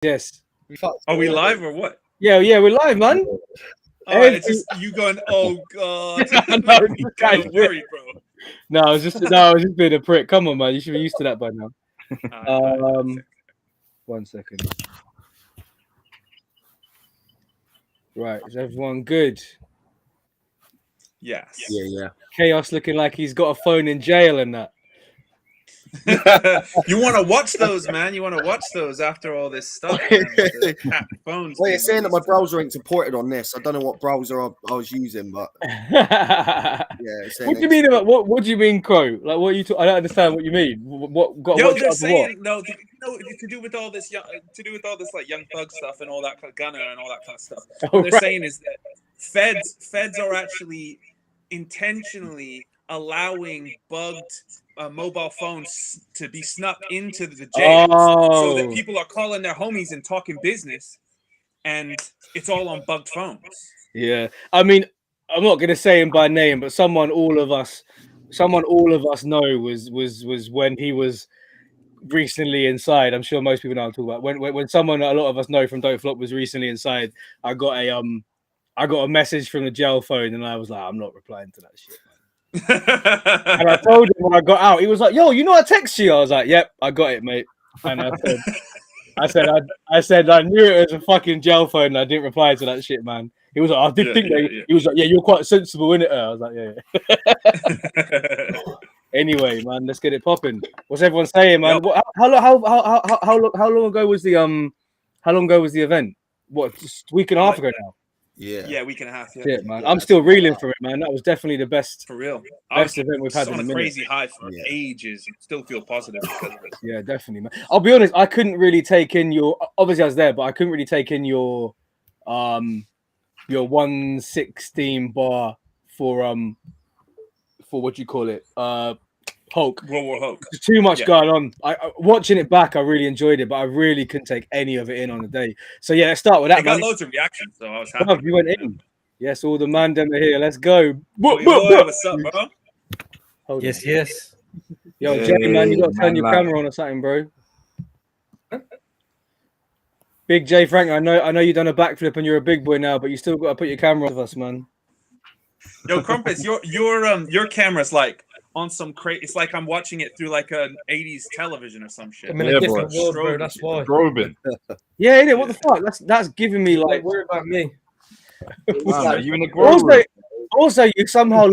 Yes. Are we live or what? Yeah, we're live, man. Oh, it's just you going, oh god. No, Make me kind of worried, bro. No, I was just being a prick. Come on, man. You should be used to that by now. One second. Right, is everyone good? Yes. Yeah. Chaos looking like he's got a phone in jail and that. You want to watch those, man. You want to watch those after all this stuff. Man, the phones. Well, you're saying that my browser ain't supported on this. I don't know what browser I was using, but yeah. What do you mean about what do you mean, Crow? Like, what you? I don't understand what you mean. What got? Yo, what they're saying no. To do with all this like young thug stuff and all that kind of gunner and all that kind of stuff. What they're saying is that feds are actually intentionally allowing bugged mobile phones to be snuck into the jails so that people are calling their homies and talking business, and it's all on bugged phones. Yeah, I mean, I'm not gonna say him by name, but someone all of us know was when he was recently inside. I'm sure most people know what I'm talking about. When someone a lot of us know from Don't Flop was recently inside, I got a message from the jail phone, and I was like, I'm not replying to that shit. And I told him when I got out, he was like, "Yo, you know I text you." I was like, "Yep, I got it, mate." And I said, I knew it was a fucking jail phone. And I didn't reply to that shit, man. He was like, "I did think that." He was like, "Yeah, you're quite sensible, innit?" I was like, "Yeah." Anyway, man, let's get it popping. What's everyone saying, man? Yep. How long ago was the event? What, just a week and a half ago now? Yeah, week and a half. Yeah, shit, man. I'm still reeling from it, man. That was definitely the best. For real. Best event we've had on in a a crazy high for ages. Still feel positive because of it. Yeah, definitely, man. I'll be honest, I couldn't really take in your. Obviously, I was there, but I couldn't really take in your 116 bar for what do you call it? Hulk. World War Hulk. There's too much going on. I watching it back, I really enjoyed it, but I really couldn't take any of it in on the day. So yeah, let's start with that. I got loads of reactions, so I was happy. You went in. Yes, all the man them are here. Let's go. What's up, bro? Hold yes. Yo, Jay, man, you got to turn your camera on or something, bro. Big J Frank, I know you done a backflip and you're a big boy now, but you still got to put your camera on with us, man. Yo, Crumpets, your camera's like on some crazy. It's like I'm watching it through like an 80s television or some shit. I'm in a different world, bro. That's why. Strobing. Yeah, innit? What the fuck? That's giving me like. Don't worry about me. Wow, you in the grow also, you somehow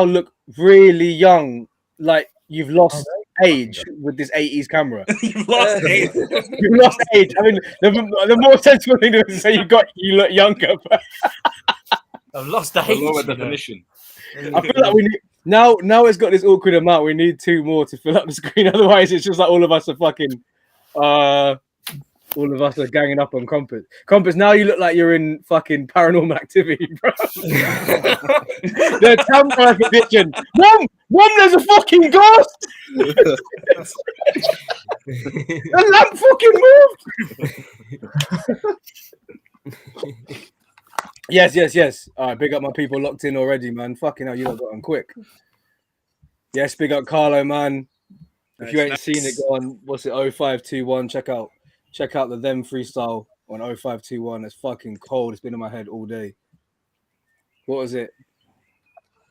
look really young, like you've lost age with this 80s camera. You've lost age. You've lost age. I mean, the more sensible thing to say you look younger. But I've lost age. Lower definition. I feel like we need now it's got this awkward amount. We need two more to fill up the screen. Otherwise, it's just like all of us are fucking. All of us are ganging up on Compass. Compass, now you look like you're in fucking Paranormal Activity, bro. The camera prediction. Mom, there's a fucking ghost. The lamp fucking moved. Yes. All right, big up my people locked in already, man. Fucking hell, you lot got on quick. Yes, big up Carlo, man. If you ain't seen it, go on. What's it? 0521. Check out the Them freestyle on 0521. It's fucking cold. It's been in my head all day. What was it?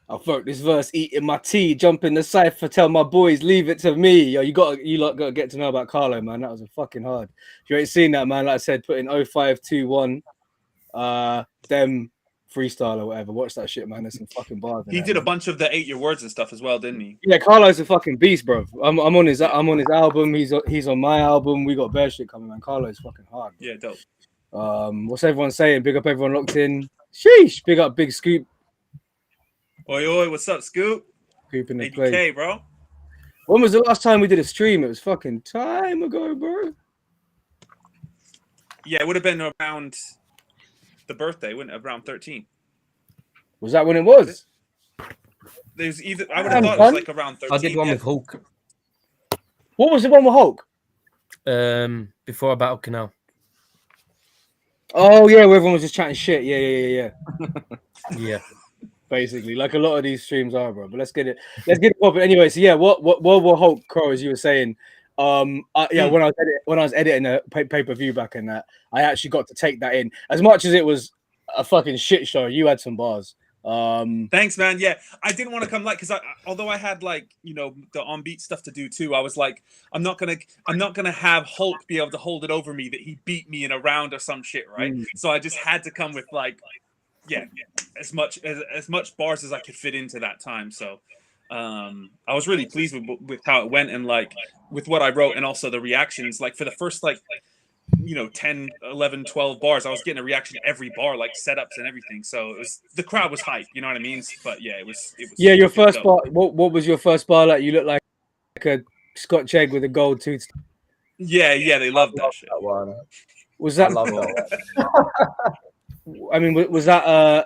I wrote this verse, eating my tea, jump in the cypher, tell my boys, leave it to me. Yo, you lot got to get to know about Carlo, man. That was a fucking hard. If you ain't seen that, man, like I said, put in 0521 Them freestyle or whatever. Watch that shit, man. There's some fucking bars. He did a bunch of the 8 Your Words and stuff as well, didn't he? Yeah, Carlo's a fucking beast, bro. I'm on his album. He's on my album. We got bear shit coming, man. Carlo's fucking hard. Yeah, dope. What's everyone saying? Big up everyone locked in. Sheesh. Big up Big Scoop. Oi, what's up, Scoop? Scoop in the ADK, play, bro. When was the last time we did a stream? It was fucking time ago, bro. Yeah, it would have been around the birthday, wouldn't it? Around 13. Was that when it was? There's either I would have thought it was like around 13. I did one with Hulk. What was the one with Hulk? Before Battle Canal. Oh yeah, where everyone was just chatting shit. Yeah. Yeah. Basically, like a lot of these streams are, bro. But let's get it popping anyway. So yeah, what World War Hulk, Crow, as you were saying, When I was editing a pay-per-view back in that, I actually got to take that in. As much as it was a fucking shit show, you had some bars. Thanks, man. Yeah, I didn't want to come because although I had the on beat stuff to do too, I was like, I'm not gonna have Hulk be able to hold it over me that he beat me in a round or some shit, right? So I just had to come with as much bars as I could fit into that time. So I was really pleased with how it went and with what I wrote and also the reactions. Like for the first 10, 11, 12 bars, I was getting a reaction every bar, like setups and everything. So the crowd was hyped, you know what I mean? But yeah, it was yeah, your first bar, what was your first bar like? You look like a Scotch egg with a gold tooth. Yeah, they loved that shit. That one. Was that? I love that. I mean, was that a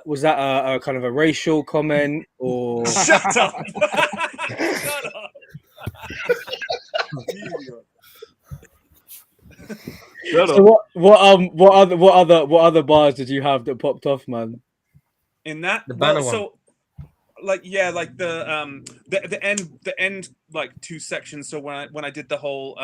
kind of a racial comment or? Shut up! Shut up! So what other bars did you have that popped off, man? In that the banner one. So the end two sections. So when I did the whole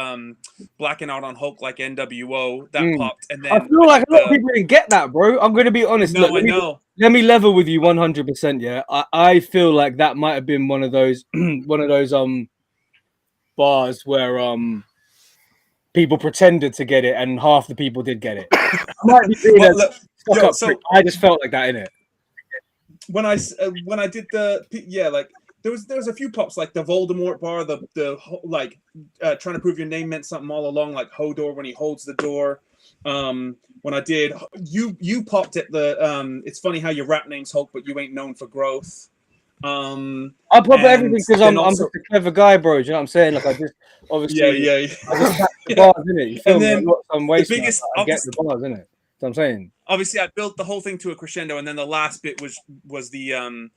blacking out on Hulk like NWO, that popped, and then I feel like a lot of people didn't get that, bro. I'm gonna be honest. No, Look, I know. Let me level with you 100%. Yeah, I feel like that might have been one of those bars where people pretended to get it and half the people did get it. I might be being I just felt like that in it. When I did there was a few pops like the Voldemort bar, the trying to prove your name meant something all along, like Hodor when he holds the door. When I did you popped at the it's funny how your rap name's Hulk but you ain't known for growth. I pop at everything because I'm just a clever guy, bro. Do you know what I'm saying? Like I just obviously yeah. I just tap the bars, innit? You feel And me? then I'm not some waste. the biggest I get the bars, innit? That's what I'm saying. Obviously I built the whole thing to a crescendo, and then the last bit was the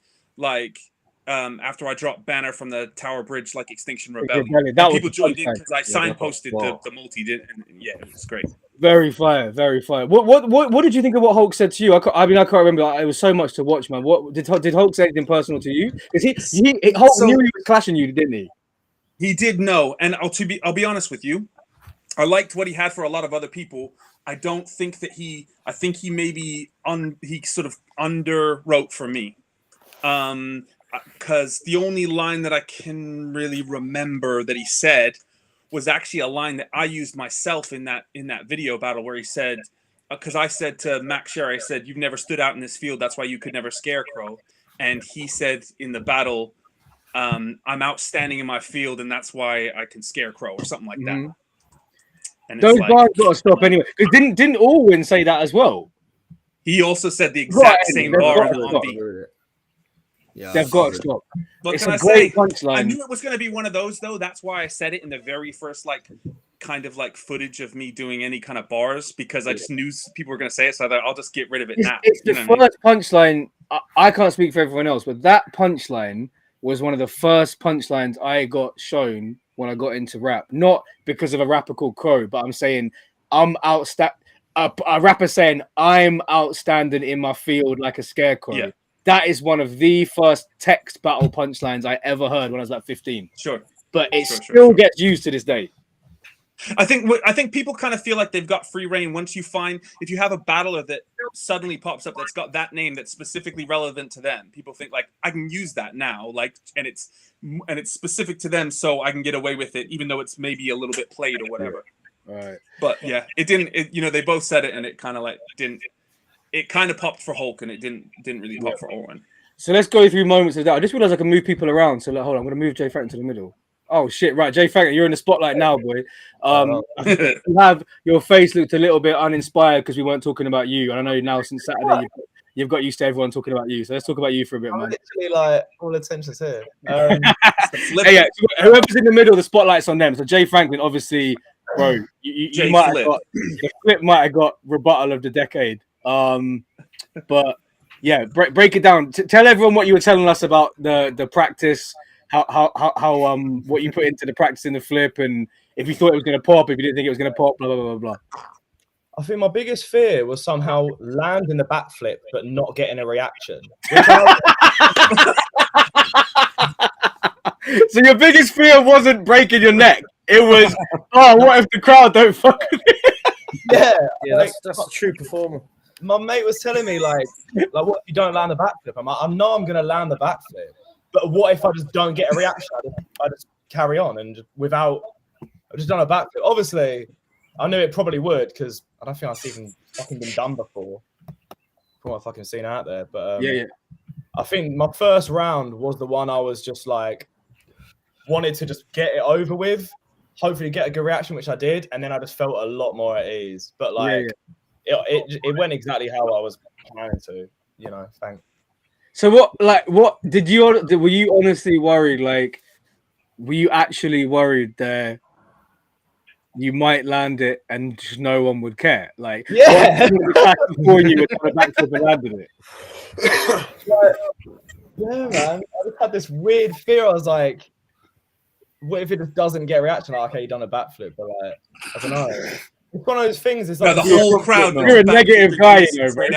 after I dropped Banner from the Tower Bridge, like Extinction Rebellion. People joined in because I signposted the multi did, and yeah, it was great. Very fire, very fire. What did you think of what Hulk said to you? I can't remember. It was so much to watch, man. What did Hulk say anything personal to you? Because Hulk knew he was clashing you, didn't he? He did know, and I'll be honest with you. I liked what he had for a lot of other people. I don't think that I think he maybe he sort of underwrote for me. Because the only line that I can really remember that he said was actually a line that I used myself in that video battle where he said, because I said to Max Sher, I said, "You've never stood out in this field, that's why you could never scarecrow." And he said in the battle, "I'm outstanding in my field, and that's why I can scarecrow," or something like that. And those bars got to stop anyway. Because didn't Alwyn say that as well? He also said the exact same bar on beat. Yeah, they've got to stop. But it's can a I great say, punchline. I knew it was going to be one of those, though. That's why I said it in the very first, kind of footage of me doing any kind of bars, because I just knew people were going to say it, so I thought I'll just get rid of it now. It's the first punchline. I can't speak for everyone else, but that punchline was one of the first punchlines I got shown when I got into rap. Not because of a rapper called Crow, but I'm saying I'm outstanding. A rapper saying I'm outstanding in my field like a scarecrow. Yeah. That is one of the first text battle punchlines I ever heard when I was like 15. Sure. But it still gets used to this day. I think people kind of feel like they've got free reign once you find, if you have a battler that suddenly pops up that's got that name that's specifically relevant to them. People think like, I can use that now, and it's specific to them, so I can get away with it, even though it's maybe a little bit played or whatever. Right. But yeah, it didn't. They both said it, and it kind of didn't. It kind of popped for Hulk, and it didn't really pop for Owen. So let's go through moments of that. I just realized I can move people around. So hold on, I'm going to move Jay Franklin to the middle. Oh shit! Right, Jay Franklin, you're in the spotlight now, boy. You have your face looked a little bit uninspired because we weren't talking about you. And I know now since Saturday you've got used to everyone talking about you. So let's talk about you for a bit, man. Literally, all attention's here. Yeah, whoever's in the middle, the spotlight's on them. So Jay Franklin, obviously, bro, you might have got the flip might have got rebuttal of the decade. But yeah, break it down. Tell everyone what you were telling us about the practice, how what you put into the practice in the flip, and if you thought it was going to pop, if you didn't think it was going to pop, blah blah blah blah. I think my biggest fear was somehow landing the backflip but not getting a reaction. So your biggest fear wasn't breaking your neck. It was, oh, what if the crowd don't fuck with it? Yeah, that's a true performer. My mate was telling me like what if you don't land the backflip? I'm like, I know I'm gonna land the backflip, but what if I just don't get a reaction? I just carry on and I've just done a backflip. Obviously, I knew it probably would because I don't think I've even fucking been done before from what I've fucking seen out there. But I think my first round was the one I was just like wanted to just get it over with, hopefully get a good reaction, which I did, and then I just felt a lot more at ease. But like it went exactly how I was planning to, you know. Thanks. So what did you? Were you honestly worried? Like, were you actually worried that you might land it and just no one would care? Like, Yeah, before you would have backflip and landed it. Yeah, man. I just had this weird fear. I was like, what if it just doesn't get a reaction? Like, okay, you done a backflip, but like, I don't know. It's one of those things. It's like the whole crowd. You're a negative guy, you know, bro.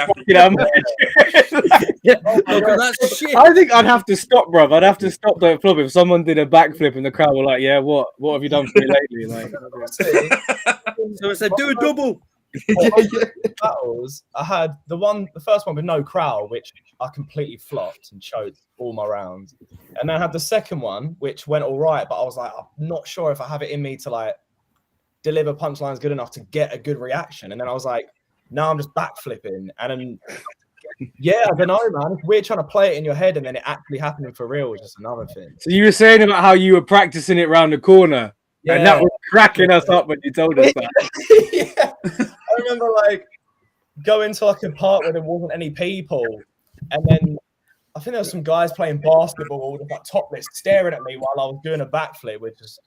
That's shit. I think I'd have to stop, bro. I'd have to stop that flip if someone did a backflip and the crowd were like, "Yeah, what have you done for me lately?" Like, So it's like, do a double. Battles. I had the first one with no crowd, which I completely flopped and choked all my rounds, and then I had the second one, which went all right, but I was like, I'm not sure if I have it in me to like deliver punchlines good enough to get a good reaction. And then I was like, now I'm just backflipping, and then I don't know, man. It's weird trying to play it in your head and then it actually happening for real is just another thing. So you were saying about how you were practicing it round the corner, and that was cracking us up when you told us that. Yeah. I remember like going to like a park where there wasn't any people, and then I think there was some guys playing basketball with like topless staring at me while I was doing a backflip, which is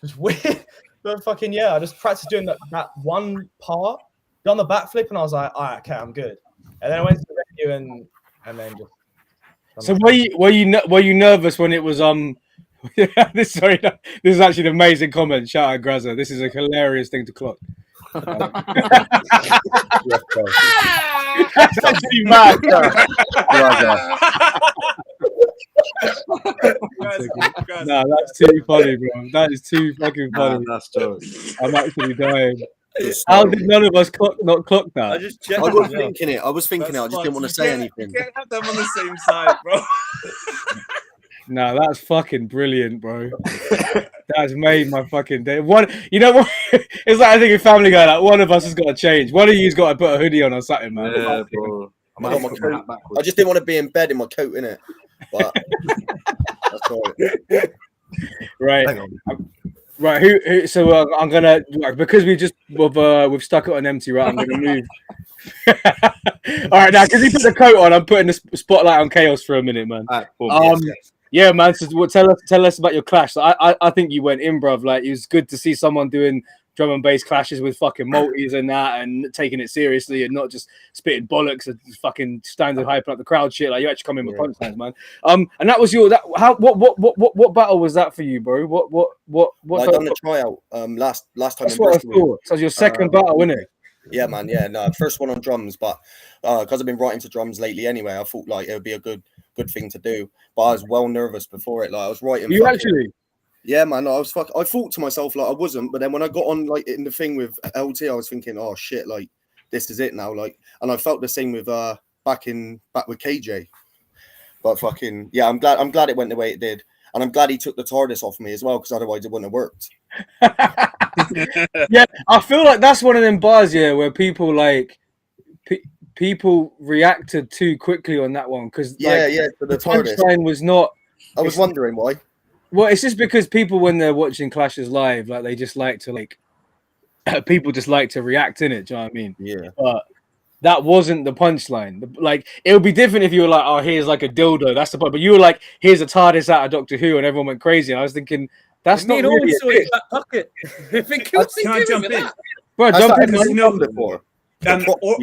just weird. But fucking I just practiced doing that one part, done the backflip, and I was like, all right, okay, I'm good. And then I went to the venue and then just. So were you nervous when it was this is actually an amazing comment. Shout out Grazza. This is a hilarious thing to clock. That's actually mad. No, that's too funny, bro. That is too fucking funny. That's true. I'm actually dying. How did none of us not clock that? I was thinking it. I just didn't want to say anything. You can't have them on the same side, bro. No, that's fucking brilliant, bro. That's made my fucking day. You know what? It's like I think in Family Guy, like one of us has got to change. One of you's got to put a hoodie on or something, man. Yeah, bro. I just didn't want to be in bed in my coat, innit? But that's all right. Hang on. Right, who? So I'm gonna because we've stuck it on empty. Right, I'm gonna move. All right, now because you put the coat on, I'm putting the spotlight on Chaos for a minute, man. Yeah, man. So tell us about your clash. So I think you went in, bruv. Like it was good to see someone doing drum and bass clashes with fucking multis and that, and taking it seriously and not just spitting bollocks and fucking standing hyping up the crowd shit. Like you actually come in with punchlines, man. And that was what battle was that for you, bro? What? I done the tryout last time. That's what I thought. So it was your second battle, innit? Yeah, man. Yeah, no, first one on drums, but because I've been writing to drums lately anyway, I thought like it would be a good thing to do. But I was well nervous before it. Like I was writing. You actually? Yeah, man. I thought to myself like I wasn't, but then when I got on like in the thing with LT, I was thinking, oh shit, like this is it now. Like, and I felt the same with back with KJ. But fucking yeah, I'm glad it went the way it did, and I'm glad he took the TARDIS off me as well, because otherwise it wouldn't have worked. Yeah, I feel like that's one of them bars, where people like people reacted too quickly on that one because the punchline was not. I was wondering why. Well, it's just because people, when they're watching clashes live, like they just like to people just like to react in it. Do you know what I mean? Yeah. But that wasn't the punchline. Like it would be different if you were like, "Oh, here's like a dildo." That's the point. But you were like, "Here's a TARDIS out of Doctor Who," and everyone went crazy. And I was thinking, that's not really a dick. Pocket. Can I jump in? Bro, jump in. Before.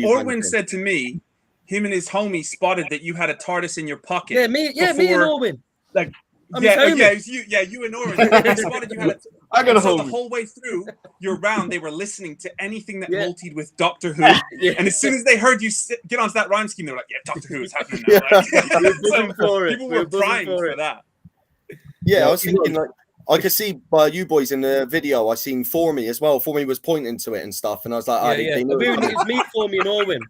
Orwin said to me, him and his homie spotted that you had a TARDIS in your pocket. Yeah, me and Orwin. Like, you and Orwin. They spotted you had I got a so homie. the whole way through your round, they were listening to anything that multied with Doctor Who. Yeah. And as soon as they heard you get onto that rhyme scheme, they were like, "Yeah, Doctor Who is happening now." Like, We're buzzing for it. People were primed for that. Yeah, I was thinking like I could see by you boys in the video. I seen Formie as well. Formie was pointing to it and stuff, and I was like, Yeah. they know It's me, Formie, and Orwin.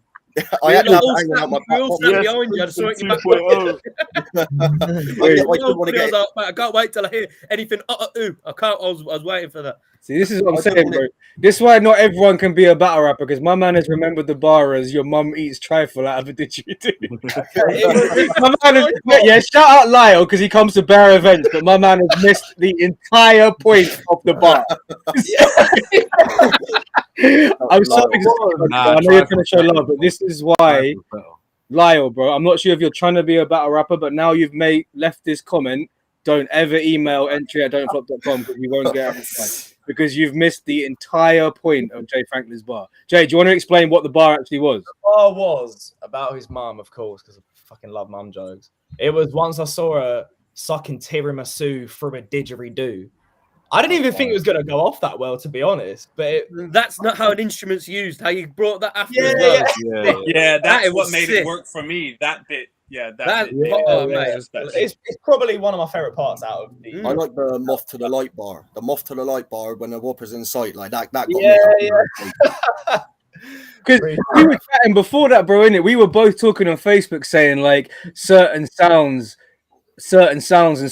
I had We to have all it hanging out my we all back sat pocket. behind you. I just saw it in your back 2.0. pocket. want to get. I can't wait till I hear anything. I can't. I was waiting for that. See, this is what I'm I saying, don't bro. This is why not everyone can be a battle rapper, because my man has remembered the bar as your mum eats trifle out of a didgeridoo. My man has, yeah, shout out Lyle because he comes to bear events, but my man has missed the entire point of the bar. I'm sorry, I know you're trying to show love, but this is why, Lyle, bro. I'm not sure if you're trying to be a battle rapper, but now you've left this comment. Don't ever email entry@don'tflop.com because you won't get it. Because you've missed the entire point of Jay Franklin's bar. Jay, do you want to explain what the bar actually was? The bar was about his mum, of course, because I fucking love mum jokes. It was once I saw her sucking tiramisu through a didgeridoo. I didn't even think it was going to go off that well, to be honest. But that's not how an instrument's used. How you brought that after as well. Yeah, that's That what was made sick. it work for me. That bit, yeah, That- bit. oh, Yeah, mate. was special. it's probably one of my favorite parts out of the. I like the moth to the light bar. The moth to the light bar when the whopper's in sight, like that. That got Yeah, me. Because we were chatting before that, bro, innit? We were both talking on Facebook saying like certain sounds and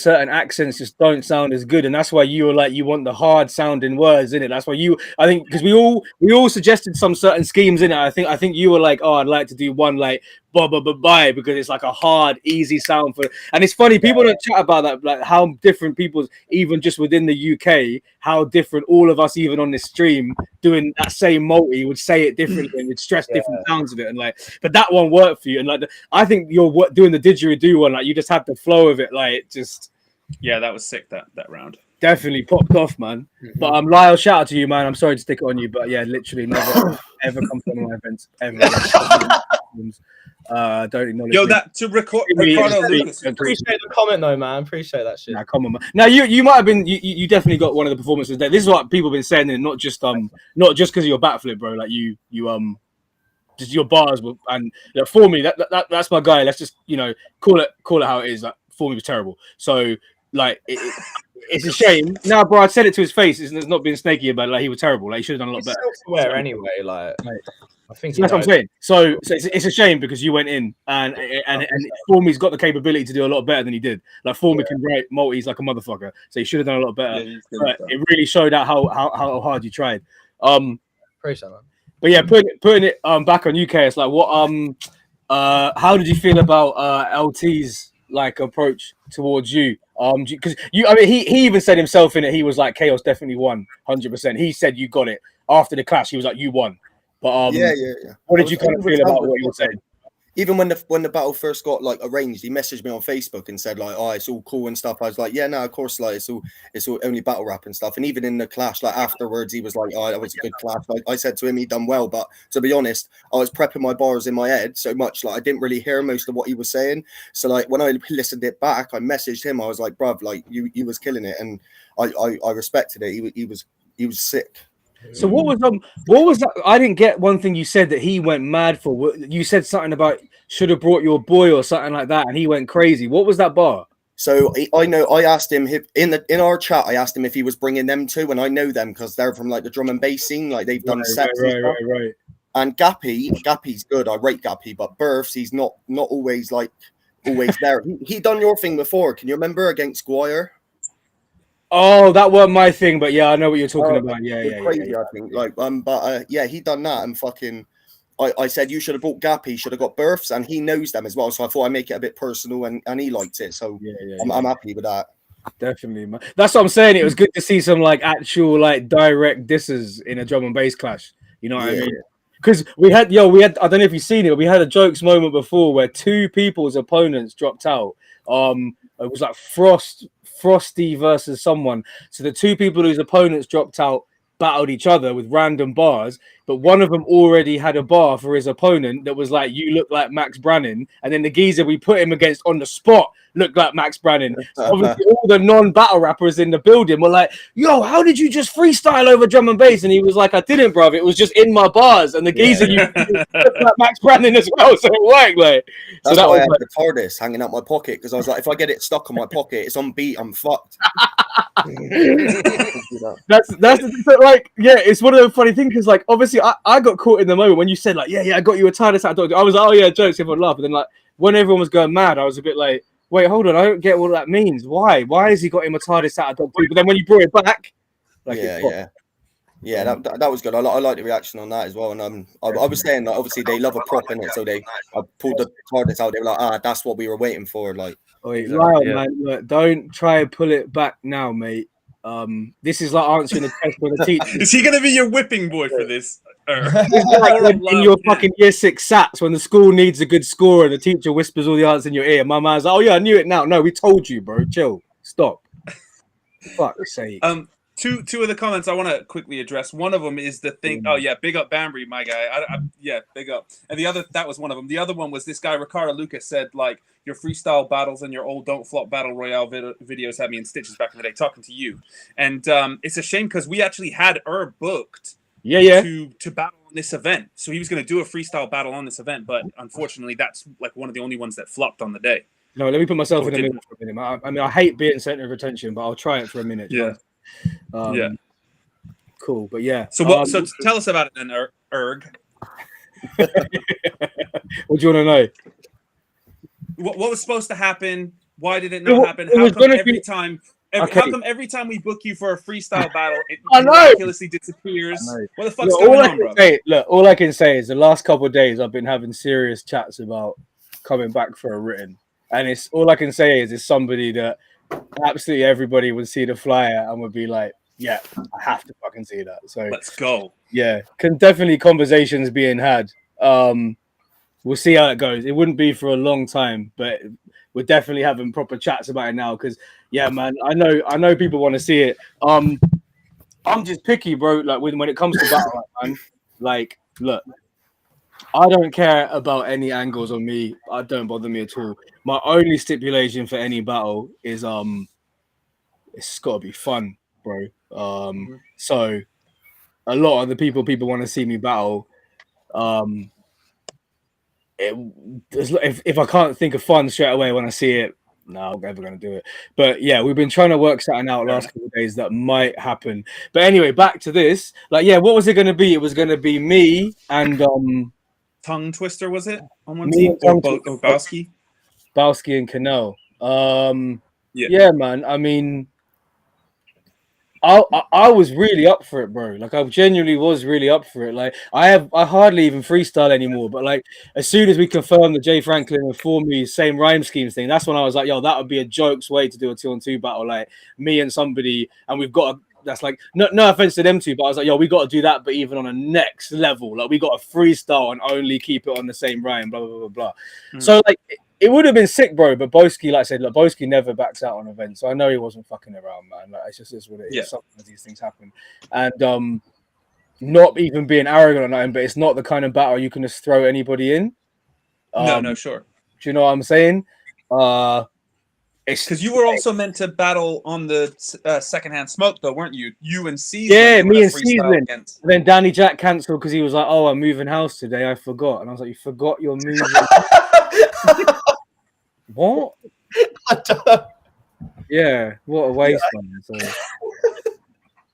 certain accents just don't sound as good, and that's why you were like you want the hard sounding words in it. That's why I think because we all suggested some certain schemes in it. I think you were like, oh, I'd like to do one like bye because it's like a hard, easy sound for. And it's funny, people don't chat about that, like how different people's even just within the UK, how different all of us even on this stream doing that same multi would say it differently and would stress different sounds of it. And like, but that one worked for you. And like, I think you're doing the didgeridoo one, like you just had the flow of it, like just. Yeah, that was sick. That round definitely popped off, man. But Lyle, shout out to you, man. I'm sorry to stick it on you, but yeah, literally never ever come to one of my events ever. Don't acknowledge. Yo, that to Ricardo Lucas. Appreciate the comment though, man. Appreciate that shit. Nah, come on, man. Now you might have been you definitely got one of the performances there. This is what people have been saying, and not just because of your backflip, bro. Like you just your bars were, and like, for me that's my guy. Let's just call it how it is. Like for me was terrible. So like it's a shame. Now, bro, I said it to his face. It's not being snaky about it. Like he was terrible. Like he should have done a lot better. Self-aware anyway. Like I think so that's what I'm saying. So it's a shame because you went in and Formie's got the capability to do a lot better than he did. Like Formie can write multis like a motherfucker, so he should have done a lot better. Yeah, but it really showed out how hard you tried. Appreciate that. But yeah, putting it back on UK, it's like what how did you feel about LT's like approach towards you? Because he even said himself in it, he was like Chaos definitely won 100%. He said you got it after the clash. He was like you won. But yeah. What did you kind of feel about what you were saying? Even when the battle first got like arranged, he messaged me on Facebook and said like, "Oh, it's all cool and stuff." I was like, "Yeah, no, of course, like it's all only battle rap and stuff." And even in the clash, like afterwards, he was like, "Oh, that was a good clash." Like, I said to him, he done well, but to be honest, I was prepping my bars in my head so much, like I didn't really hear most of what he was saying. So like when I listened it back, I messaged him. I was like, "Bruv, like you was killing it," and I respected it. He was sick. So what was that? I didn't get one thing you said that he went mad for. You said something about should have brought your boy or something like that, and he went crazy. What was that bar? So I know I asked him in our chat. I asked him if he was bringing them too, and I know them because they're from like the drum and bass scene. Like they've done sets. Right. And Gappy's good. I rate Gappy, but Births, he's not always there. He done your thing before. Can you remember against Squire? Oh, that weren't my thing, but yeah, I know what you're talking about. Yeah. Crazy, I think. Like, yeah, he done that, and fucking, I said you should have brought Gappy, should have got Births, and he knows them as well. So I thought I'd make it a bit personal, and he liked it. So I'm happy with that. Definitely, man. That's what I'm saying. It was good to see some like actual like direct disses in a drum and bass clash. You know what I mean? Because we had I don't know if you've seen it, but we had a jokes moment before where two people's opponents dropped out. It was like Frosty versus someone. So the two people whose opponents dropped out battled each other with random bars, but one of them already had a bar for his opponent that was like, "You look like Max Brannan," and then the geezer we put him against on the spot looked like Max Brannan. So obviously, all the non-battle rappers in the building were like, "Yo, how did you just freestyle over drum and bass?" And he was like, "I didn't, bruv. It was just in my bars." And the geezer you looked like Max Brannan as well, so it worked. Like, That's so that why I was had the TARDIS hanging out my pocket, because I was like, if I get it stuck on my pocket, it's on beat, I'm fucked. that's like, yeah, it's one of the funny things, because like obviously I got caught in the moment when you said like, yeah, I got you a TARDIS out. I was like, oh yeah, jokes, everyone laughed. And then like when everyone was going mad, I was a bit like, wait, hold on, I don't get what that means. Why has he got him a TARDIS out of Dog 2? But then when you brought it back, like, yeah, that was good. I like the reaction on that as well. And I was saying that obviously they love a prop in it, so I pulled the TARDIS out. They were like, that's what we were waiting for. Like, wait, Lyle, man, look, don't try and pull it back now, mate. This is like answering the test for the teacher. Is he gonna be your whipping boy for this? It's like in your fucking year 6 SATs when the school needs a good score and the teacher whispers all the answers in your ear. My man's like, oh yeah, I knew it now. No, we told you, bro. Chill. Stop. Fuck's sake. Two of the comments I want to quickly address. One of them is the thing. Oh yeah, big up Banbury, my guy. Yeah, big up. And the other, that was one of them. The other one was this guy Ricardo Lucas said like, your freestyle battles and your old Don't Flop battle royale videos had me in stitches back in the day. Talking to you, and it's a shame because we actually had Herb booked. To battle on this event, so he was going to do a freestyle battle on this event, but unfortunately, that's like one of the only ones that flopped on the day. No, let me put myself in the middle for a minute. I mean, I hate being center of attention, but I'll try it for a minute. Yeah. Cool, but yeah. So what? So tell us about it then, Erg. What do you want to know? What was supposed to happen? Why did it not happen? How come every time? How come every time we book you for a freestyle battle, it miraculously disappears? What the fuck's going on, bro? Look, all I can say is the last couple of days I've been having serious chats about coming back for a written, and it's all I can say is it's somebody that absolutely everybody would see the flyer and would be like, yeah, I have to fucking see that. So let's go. Yeah, definitely conversations being had. We'll see how it goes. It wouldn't be for a long time, but we're definitely having proper chats about it now because, yeah, man, I know people want to see it. I'm just picky, bro. Like when it comes to battle, man. Like, look, I don't care about any angles on me. It don't bother me at all. My only stipulation for any battle is it's got to be fun, bro. So a lot of the people want to see me battle. If I can't think of fun straight away when I see it, no, I'm never going to do it. But yeah, we've been trying to work something out last couple of days that might happen. But anyway, back to this. Like, yeah, what was it going to be? It was going to be me and Tongue Twister, was it on one team? Or Bowski? Bowski and Canel. Yeah, man. I mean, I was really up for it, bro. Like I genuinely was really up for it. Like I hardly even freestyle anymore. But like as soon as we confirmed the Jay Franklin and For Me same rhyme schemes thing, that's when I was like, yo, that would be a jokes way to do a 2-on-2 battle. Like me and somebody, and we've got that's like no offense to them two, but I was like, yo, we got to do that, but even on a next level. Like we got to freestyle and only keep it on the same rhyme, blah blah blah blah. So like it would have been sick, bro. But Boski, like I said, look, Boski never backs out on events, so I know he wasn't fucking around, man. Like, it's just is what it is. Yeah. Sometimes these things happen, and not even being arrogant or nothing, but it's not the kind of battle you can just throw anybody in. No, sure. Do you know what I'm saying? It's because you were also meant to battle on the secondhand smoke, though, weren't you? You and Seaslin. Yeah, me and Seaslin. And then Danny Jack cancelled because he was like, "Oh, I'm moving house today. I forgot." And I was like, "You forgot you're moving." What? Yeah, what a waste, man.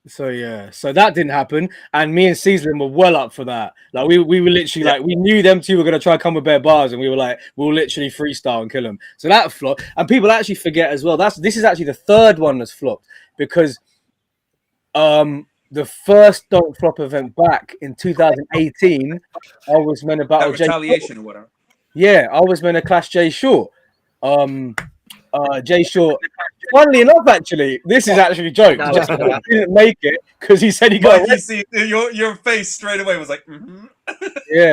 So yeah, so that didn't happen, and me and Seaslin were well up for that. Like we were literally like, we knew them two were gonna try and come with bare bars, and we were like, we'll literally freestyle and kill them. So that flopped, and people actually forget as well. This is actually the third one that's flopped because the first Don't Flop event back in 2018, I was meant to battle Retaliation or whatever. Yeah, I was meant to clash Jay Short. Jay Short. Funnily enough, actually, this is actually a joke. Just didn't make it because he said he got. You see, your face straight away was like, yeah.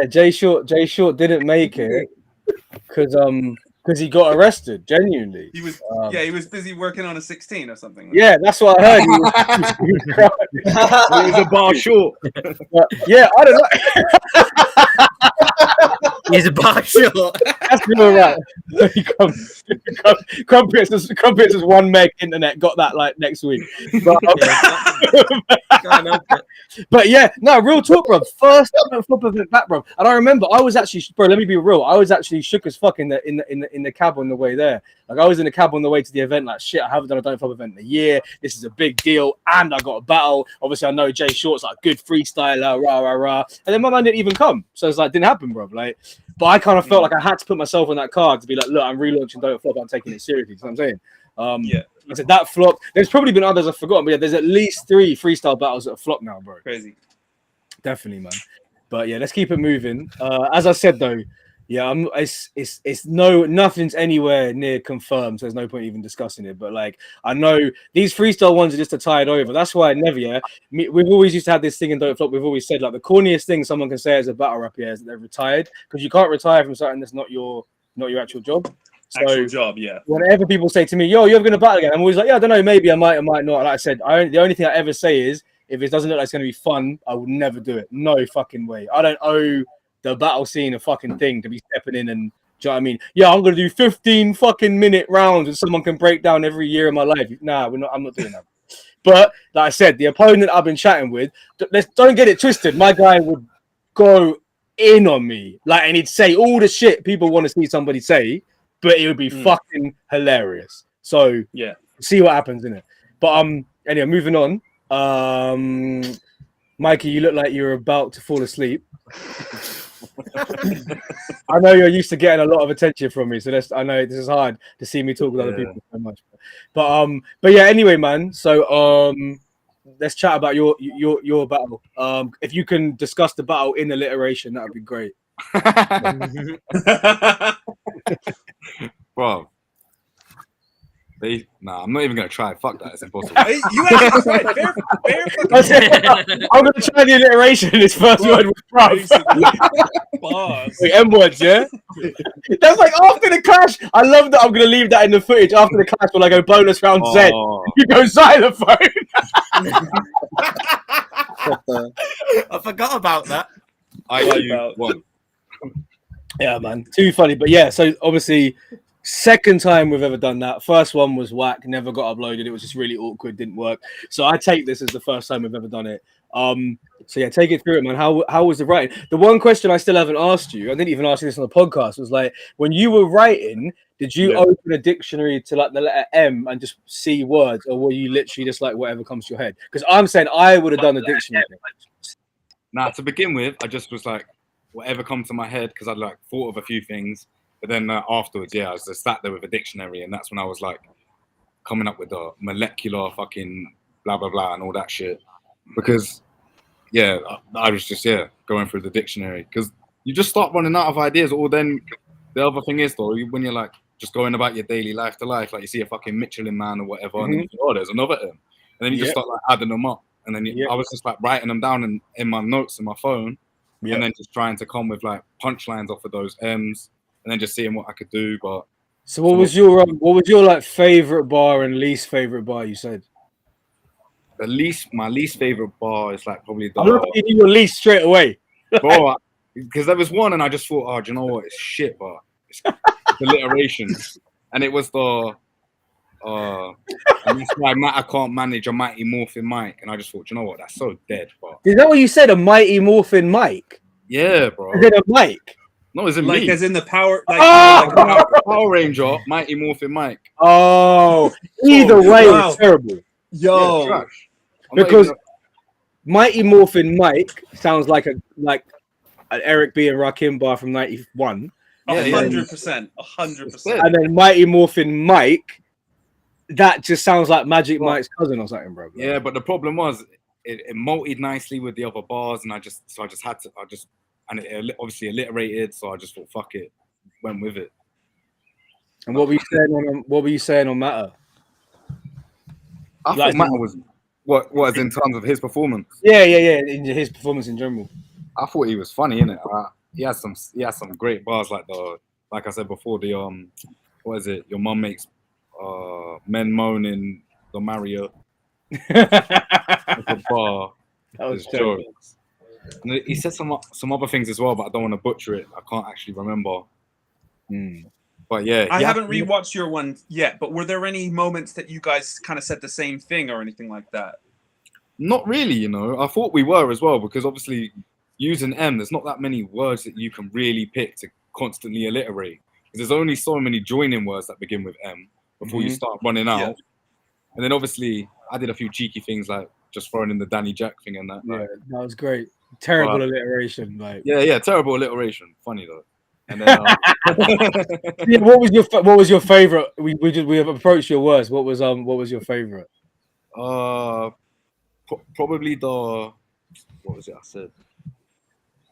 Jay Short didn't make it because because he got arrested. Genuinely, He was he was busy working on a 16 or something. yeah, that's what I heard. He was He was a bar short. but, yeah, I don't know. He's a bar short. That's real right. Crumpets is one meg internet. Got that like next week. But yeah, no, real talk, bro. First flop event back, bro. And I remember I was actually, bro. Let me be real. I was actually shook as fuck in the cab on the way there. Like I was in the cab on the way to the event. Like shit, I haven't done a don't flop event in a year. This is a big deal, and I got a battle. Obviously, I know Jay Short's like good freestyler, rah rah rah. And then my man didn't even come, so it's like didn't happen, bro. Like, but I kind of felt like I had to put myself on that card to be like, look, I'm relaunching Don't Flop. I'm taking it seriously. You know what I'm saying? Yeah. I said that flop. There's probably been others I've forgotten, but yeah, there's at least 3 freestyle battles that have flopped now, bro. Crazy. Definitely, man. But yeah, let's keep it moving. As I said though, yeah, it's nothing's anywhere near confirmed, so there's no point even discussing it. But like, I know these freestyle ones are just to tie it over. That's why I never, we've always used to have this thing in Don't Flop. We've always said like the corniest thing someone can say as a battle rapper is that they're retired, because you can't retire from something that's not your actual job. So Actual job, yeah. whenever people say to me, "Yo, you're gonna battle again," I'm always like, "Yeah, I don't know, maybe I might not." Like I said, the only thing I ever say is, if it doesn't look like it's gonna be fun, I will never do it. No fucking way. I don't owe the battle scene a fucking thing to be stepping in and, do you know what I mean? Yeah, I'm gonna do 15 fucking minute rounds and someone can break down every year of my life. Nah, I'm not doing that. But like I said, the opponent I've been chatting with, don't get it twisted. My guy would go in on me, like, and he'd say all the shit people want to see somebody say, but it would be fucking hilarious. So yeah, see what happens in it. But anyway, moving on. Mikey, you look like you're about to fall asleep. I know you're used to getting a lot of attention from me, so I know this is hard to see me talk with other people so much. But yeah, anyway, man. So let's chat about your battle. If you can discuss the battle in alliteration, that would be great. Bro, I'm not even gonna try. Fuck that, it's impossible. You actually tried. I'm gonna try the alliteration. His first word was bars. M words, yeah. That's like after the clash. I love that. I'm gonna leave that in the footage after the clash. When I go bonus round Z, you go xylophone. I forgot about that. One. Yeah, man, too funny. But yeah, so obviously, second time we've ever done that. First one was whack, never got uploaded. It was just really awkward, didn't work. So I take this as the first time we've ever done it. So yeah, take it through it, man. How was the writing? The one question I still haven't asked you, I didn't even ask you this on the podcast, was like, when you were writing, did you open a dictionary to like the letter M and just see words, or were you literally just like whatever comes to your head? Because I'm saying I would have done the dictionary. Nah, to begin with, I just was like, whatever comes to my head, because I'd like thought of a few things, but then afterwards, I was just sat there with a dictionary, and that's when I was like coming up with the molecular fucking blah blah blah and all that shit. Because I was just going through the dictionary, because you just start running out of ideas. Or then the other thing is though, when you're like just going about your daily life to life, like you see a fucking Michelin man or whatever, and then you think, oh, there's another M, and then you just start like adding them up, and then I was just like writing them down in my notes in my phone. And then just trying to come with like punchlines off of those M's, and then just seeing what I could do. But so, what was your like favorite bar and least favorite bar? You said my least favorite bar is like probably the. I'm not going to do your least straight away, bro, because there was one, and I just thought, oh, do you know what? It's shit, but it's alliteration, and it was the. And that's why I can't manage a mighty morphin mic, and I just thought, you know what, that's so dead. But is that what you said? A mighty morphin mic? Yeah, bro. Is it a mic? No, is it like me? as in the power, like, Power Ranger, mighty morphin mic. Oh, either way, it's terrible. Yo, because mighty morphin mic sounds like an Eric B and Rakim bar from '91. 100%, 100%. And then mighty morphin mic. That just sounds like Magic Mike's cousin or something, bro. Yeah, but the problem was it multed nicely with the other bars, and it obviously alliterated, so I just thought, fuck it, went with it. And what were you saying on Matter? I thought Matter was what was in terms of his performance. Yeah. In his performance in general. I thought he was funny, innit? He has some great bars, like the like I said before, the what is it? Your mum makes men moan in the Marriott. The bar. That was There's jokes. And he said some other things as well, but I don't want to butcher it. I can't actually remember. But yeah, I haven't rewatched your one yet. But were there any moments that you guys kind of said the same thing or anything like that? Not really, you know. I thought we were as well, because obviously using M, there's not that many words that you can really pick to constantly alliterate. Because there's only so many joining words that begin with M before you start running out. Yeah. And then obviously I did a few cheeky things like just throwing in the Danny Jack thing and that. Yeah, like, that was great. Terrible alliteration, like. Yeah, terrible alliteration. Funny though. And then yeah, what was your favorite? We have approached your worst. What was your favorite? probably the, what was it I said?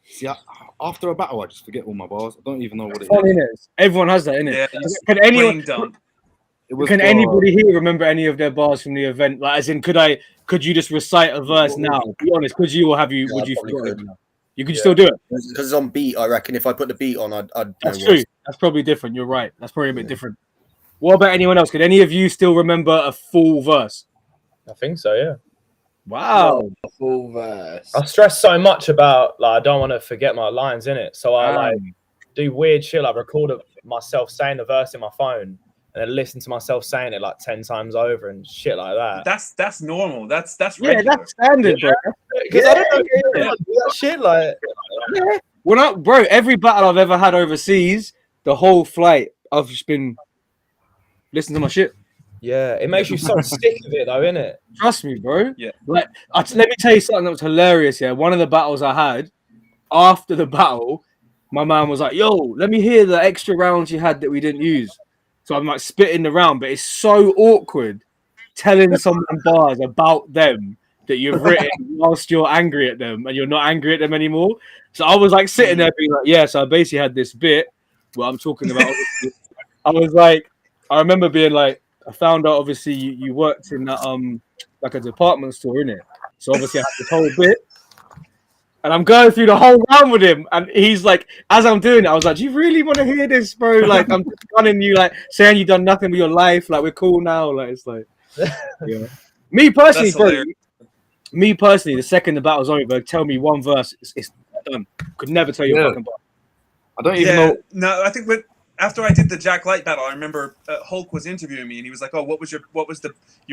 See, after a battle, I just forget all my bars. I don't even know what it is. Everyone has that, innit? Yeah, Can anyone? Can anybody here remember any of their bars from the event? Like, as in, could you just recite a verse now? Be honest, could you, or have you? Would you forget it now? You could still do it because it's on beat. I reckon if I put the beat on, I'd That's true. That's probably different. You're right. That's probably a bit different. What about anyone else? Could any of you still remember a full verse? I think so, yeah. Wow. A full verse. I stress so much about, like, I don't want to forget my lines in it. So I like do weird shit. Like record myself saying the verse in my phone and then listen to myself saying it like 10 times over and shit like that. That's normal. That's regular. That's standard, bro. Because I don't know that shit like. Yeah. Well, bro, every battle I've ever had overseas, the whole flight, I've just been listening to my shit. Yeah, it makes you so sick of it, though, innit? Trust me, bro. Yeah. Like, let me tell you something that was hilarious. Yeah, one of the battles I had, after the battle, my man was like, "Yo, let me hear the extra rounds you had that we didn't use." So I'm like spitting the round, but it's so awkward telling someone bars about them that you've written whilst you're angry at them and you're not angry at them anymore. So I was like sitting there being like, yeah, so I basically had this bit where I'm talking about, I was like, I remember being like, I found out obviously you worked in that like a department store, innit? So obviously I had this whole bit. And I'm going through the whole round with him, and he's like, as I'm doing it, I was like, "Do you really want to hear this, bro? Like, I'm just running you, like, saying you've done nothing with your life. Like, we're cool now. Like, it's like, yeah." Me personally, bro. Me personally, the second the battle's over, tell me one verse, it's done. Could never tell you a fucking bar. I don't even know. No, I think after I did the Jack Light battle, I remember Hulk was interviewing me, and he was like, "Oh, what was your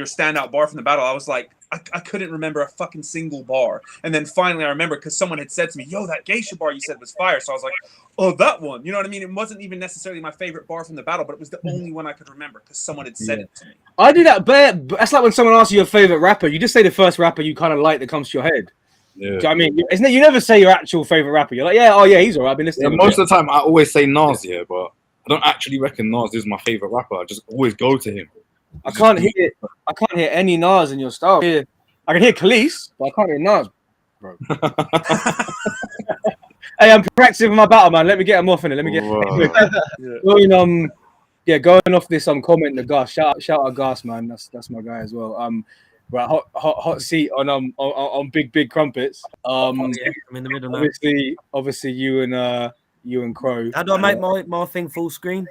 standout bar from the battle?" I was like, I couldn't remember a fucking single bar. And then finally, I remember because someone had said to me, "Yo, that geisha bar you said was fire." So I was like, "Oh, that one." You know what I mean? It wasn't even necessarily my favorite bar from the battle, but it was the only one I could remember because someone had said it to me. I do that, but that's like when someone asks you your favorite rapper. You just say the first rapper you kind of like that comes to your head. Yeah. Do you know what I mean? Isn't it? You never say your actual favorite rapper. You're like, yeah, oh yeah, he's alright. I've been listening. Yeah, most of the time, I always say Nas, but I don't actually reckon Nas is my favorite rapper. I just always go to him. I can't hear any Nas in your style. I can hear Khalees, but I can't hear Nas, bro. Hey, I'm practicing for my battle, man. Let me get him off in it. Let me get. Going off this comment, the Gus. Shout out Gus, man. That's my guy as well. Right, hot seat on big crumpets. I'm in the middle now. Obviously, you and Crow. How do I make my thing full screen?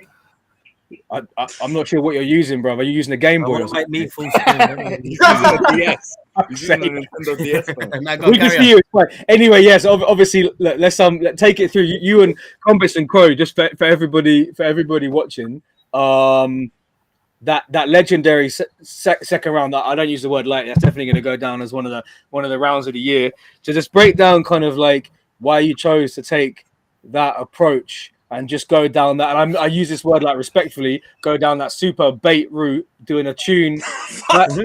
I'm not sure what you're using, bro. Are you using a Game Boy? Or make me full screen. Yes. We can see you. Anyway, yes. Obviously, let's take it through. You and Compass and Crow, just for everybody watching. That legendary second round. That I don't use the word light. That's definitely going to go down as one of the rounds of the year. So just break down kind of like why you chose to take that approach and just go down that. And I use this word like respectfully. Go down that super bait route, doing a tune. That's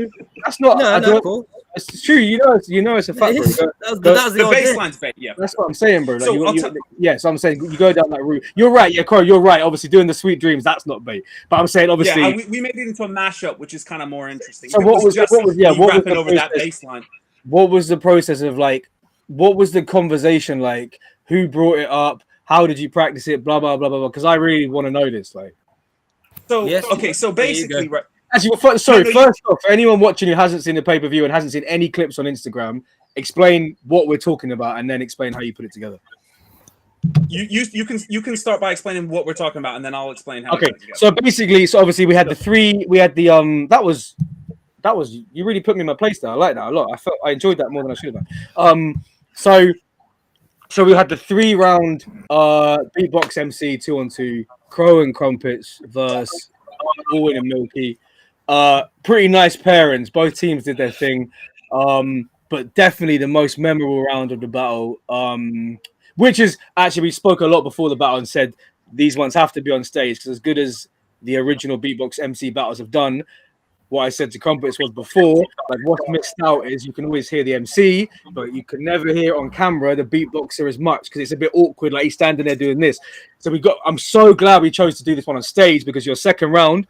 not. No, cool. It's true. You know it's a fact. That's the baseline's bait. Yeah, that's what I'm saying, bro. Like, so so I'm saying you go down that route. You're right. Yeah, Corey, you're right. Obviously, doing the Sweet Dreams, that's not bait. But I'm saying, obviously, yeah, we made it into a mashup, which is kind of more interesting. So what was rapping over that baseline? What was the process of like? What was the conversation like? Who brought it up? How did you practice it? Blah blah blah blah blah. Because I really want to know this. Like, so okay, so basically, right. Actually, first off, for anyone watching who hasn't seen the pay-per-view and hasn't seen any clips on Instagram, explain what we're talking about and then explain how you put it together. you can start by explaining what we're talking about, and then I'll explain how. Okay, so basically, obviously we had that was you really put me in my place there. I like that a lot. I enjoyed that more than I should have. So we had the 3-round beatbox MC 2-on-2 Crow and Crumpets versus Owen and Milky. Pretty nice pairings. Both teams did their thing. But definitely the most memorable round of the battle. Which is actually, we spoke a lot before the battle and said these ones have to be on stage, because as good as the original beatbox MC battles have done, what I said to Crumpets was before, like what's missed out is you can always hear the MC, but you can never hear on camera the beatboxer as much, because it's a bit awkward, like he's standing there doing this. So I'm so glad we chose to do this one on stage, because your second round,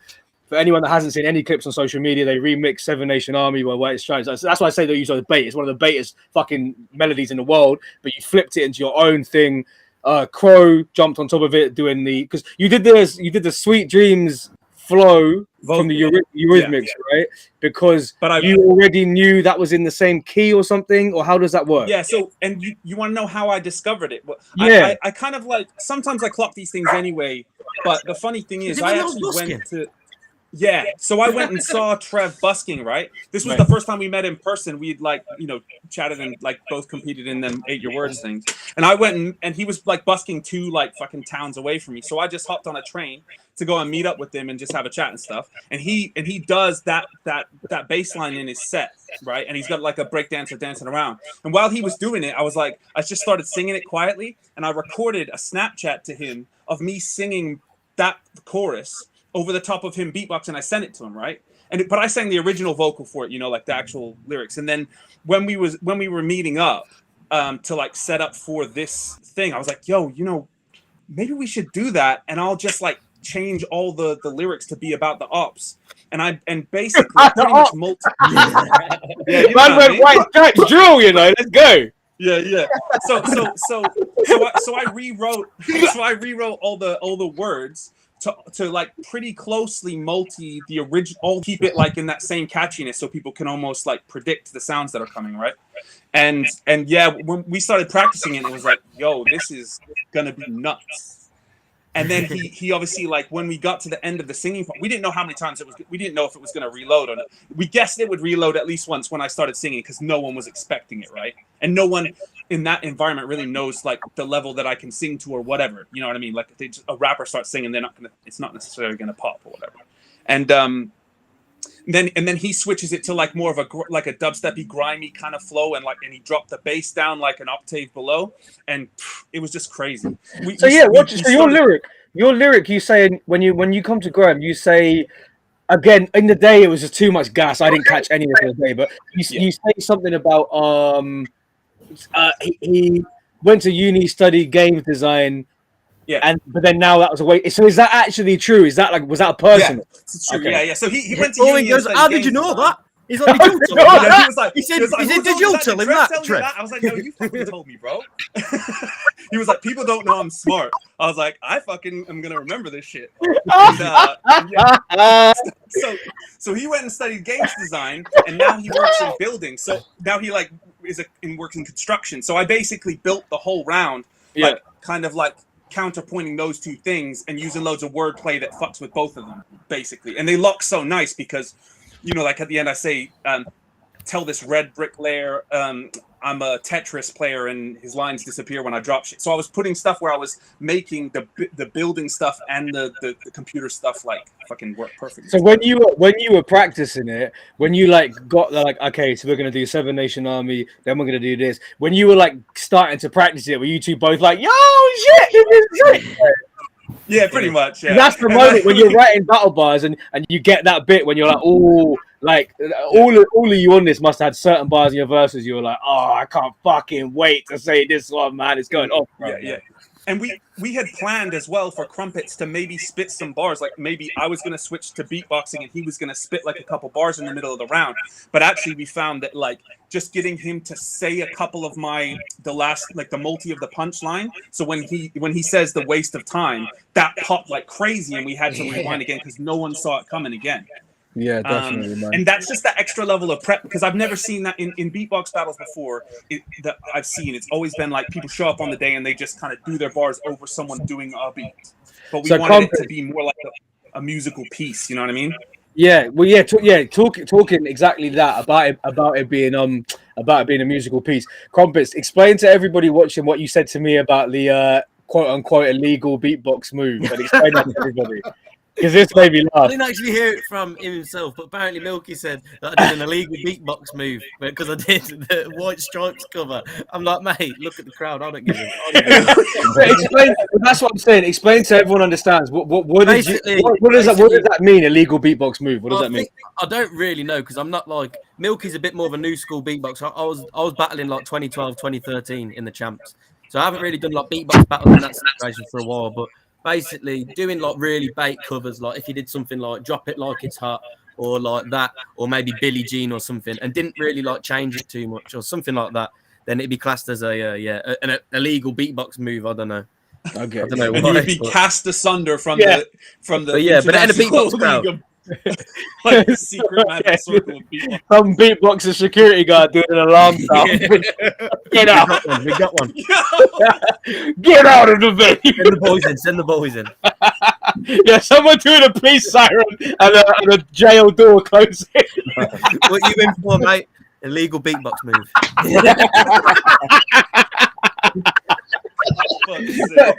for anyone that hasn't seen any clips on social media, they remix Seven Nation Army by White Stripes. That's why I say they use the bait. It's one of the baitest fucking melodies in the world, but you flipped it into your own thing. Crow jumped on top of it doing because you did the Sweet Dreams flow from the Eurythmics, right? Because you already knew that was in the same key or something, or how does that work? Yeah, so, and you want to know how I discovered it? Yeah. I kind of like, sometimes I clock these things anyway, but the funny thing is I actually went to... Yeah, so I went and saw Trev busking, right? This was the first time we met in person. We'd chatted and both competed in them 8 Your Words things. And I went and he was busking 2 fucking towns away from me. So I just hopped on a train to go and meet up with him and just have a chat and stuff. And he does that bass line in his set, right? And he's got a break dancer dancing around. And while he was doing it, I just started singing it quietly, and I recorded a Snapchat to him of me singing that chorus over the top of him beatboxing. I sent it to him, right? But I sang the original vocal for it, the actual lyrics. And then when we were meeting up to set up for this thing, I was like, yo, maybe we should do that, and I'll just change all the lyrics to be about the ops. And basically pretty much Man went White Stripes drill, let's go. Yeah. So I rewrote all the words to pretty closely multi the original, keep it in that same catchiness, so people can almost predict the sounds that are coming, right? And yeah, when we started practicing it, it was yo, this is gonna be nuts. And then he obviously, when we got to the end of the singing part, we didn't know how many times we didn't know if it was going to reload or not. We guessed it would reload at least once when I started singing, because no one was expecting it, right? And no one in that environment really knows the level that I can sing to or whatever. You know what I mean? If a rapper starts singing, it's not necessarily going to pop or whatever. And then he switches it to more of a dubsteppy, grimy kind of flow, and he dropped the bass down an octave below, and it was just crazy. Your lyric, you say when you come to grime, you say, again, in the day it was just too much gas. I didn't catch any of it in the day, but you say something about he went to uni, studied games design. Yeah, but then now that was a way. So is that actually true? Is that was that a person? Yeah, it's true. Okay. Yeah. So he went to uni. He goes, how did you know that? He's like, did you tell me? He said, did you tell him that, Trev? I was like, no, you fucking told me, bro. He was like, people don't know I'm smart. I was like, I fucking am gonna remember this shit. And, so he went and studied games design, and now he works in buildings. So now he works in construction. So I basically built the whole round, counterpointing those two things and using loads of wordplay that fucks with both of them, basically. And they look so nice because, at the end I say, tell this red bricklayer I'm a Tetris player and his lines disappear when I drop shit. So I was putting stuff where I was making the building stuff and the computer stuff fucking work perfectly. So when you were practicing it, when you got okay, so we're gonna do Seven Nation Army, then we're gonna do this. When you were starting to practice it, were you two both yo shit? Yeah, pretty much. Yeah. That's the moment when you're writing battle bars and you get that bit when you're all of you on this must have had certain bars in your verses. You were oh, I can't fucking wait to say this one, man. It's going off. Bro. Yeah. And we had planned as well for Crumpets to maybe spit some bars. Maybe I was going to switch to beatboxing and he was going to spit a couple bars in the middle of the round. But actually we found that just getting him to say a couple of the last, the multi of the punchline. So when he says the waste of time, that popped like crazy and we had to rewind again because no one saw it coming again. Yeah, definitely, man. And that's just that extra level of prep, because I've never seen that in beatbox battles before. That I've seen, it's always been like people show up on the day and they just kind of do their bars over someone doing a beat. But we wanted it to be more like a musical piece. You know what I mean? Yeah, well, yeah, talking exactly that about it being a musical piece. Crumpets, explain to everybody watching what you said to me about the quote unquote illegal beatbox move, and explain that to everybody, because this made me I laugh. didn't actually hear it from him himself, but apparently Milky said that I did an illegal beatbox move because I did the White Stripes cover. I'm like, mate, look at the crowd. I don't give a Explain. That's what I'm saying. Explain so everyone understands. What does that mean? Illegal beatbox move. What does that mean? I don't really know, because I'm not like Milky's a bit more of a new school beatboxer. I was battling like 2012, 2013 in the champs, so I haven't really done like beatbox battles in that situation for a while. But basically, doing like really bait covers, like if you did something like Drop It Like It's Hot or like that, or maybe Billie Jean or something, and didn't really like change it too much or something like that, then it'd be classed as an illegal beatbox move. I don't know. Okay. I don't know. And why, you would be cast asunder from the but in a beatbox crowd. Like the secret magic circle of beatbox. Some beatboxer security guard doing an alarm sound. Get out! We got one. Get out of the venue! Send the boys in. Yeah, someone doing a police siren and a jail door closing. What you in for, mate? Illegal beatbox move.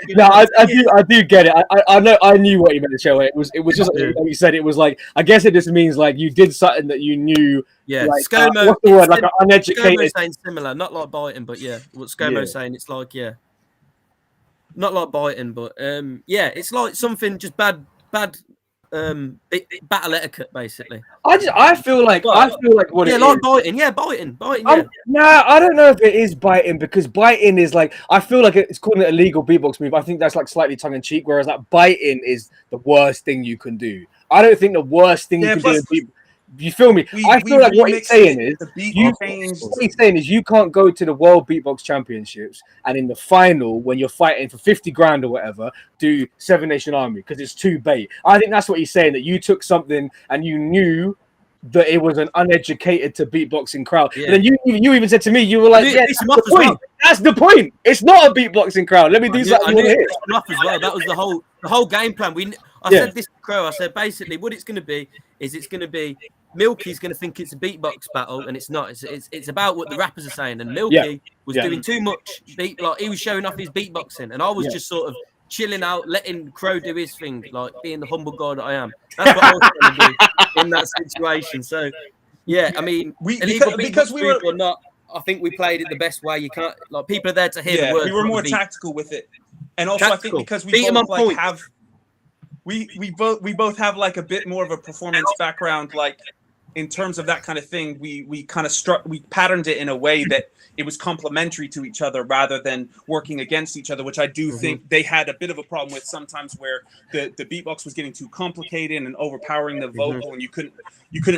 No, I do get it. I knew what you meant to show. It was just like you said. It was like, I guess it just means like you did something that you knew. Yeah, like, ScoMo. What's the word? Like an uneducated. ScoMo's saying similar, not like biting, but yeah, what ScoMo's saying, it's like not like biting, but it's like something just bad battle etiquette, basically. I feel like what it like is. biting. Yeah. Nah, I don't know if it is biting, because biting is like, I feel like it's calling it a legal beatbox move. I think that's like slightly tongue in cheek, whereas like biting is the worst thing you can do. I don't think the worst thing you can do is beat. You feel me? I feel like what he's saying is you can't go to the World Beatbox Championships and in the final, when you're fighting for 50 grand or whatever, do Seven Nation Army because it's too bait. I think that's what he's saying, that you took something and you knew that it was an uneducated to beatboxing crowd. Yeah. And then you even said to me, you were like, yeah, that's the point. It's not a beatboxing crowd. Let me do something. As well. That was the whole game plan. I said this to Crow. I said basically what it's going to be is Milky's going to think it's a beatbox battle, and it's not. It's about what the rappers are saying. And Milky was doing too much beat. Like he was showing off his beatboxing, and I was just sort of chilling out, letting Crow do his thing, like being the humble guy that I am. That's what I was trying to do in that situation. So, yeah, I mean, because we were or not, I think we played it the best way. You can't, like, people are there to hear the words. We were more tactical with it, and also I think because we both like have, we both have like a bit more of a performance background, like. In terms of that kind of thing, we patterned it in a way that it was complementary to each other rather than working against each other, which I do think they had a bit of a problem with sometimes, where the beatbox was getting too complicated and overpowering the vocal, and you couldn't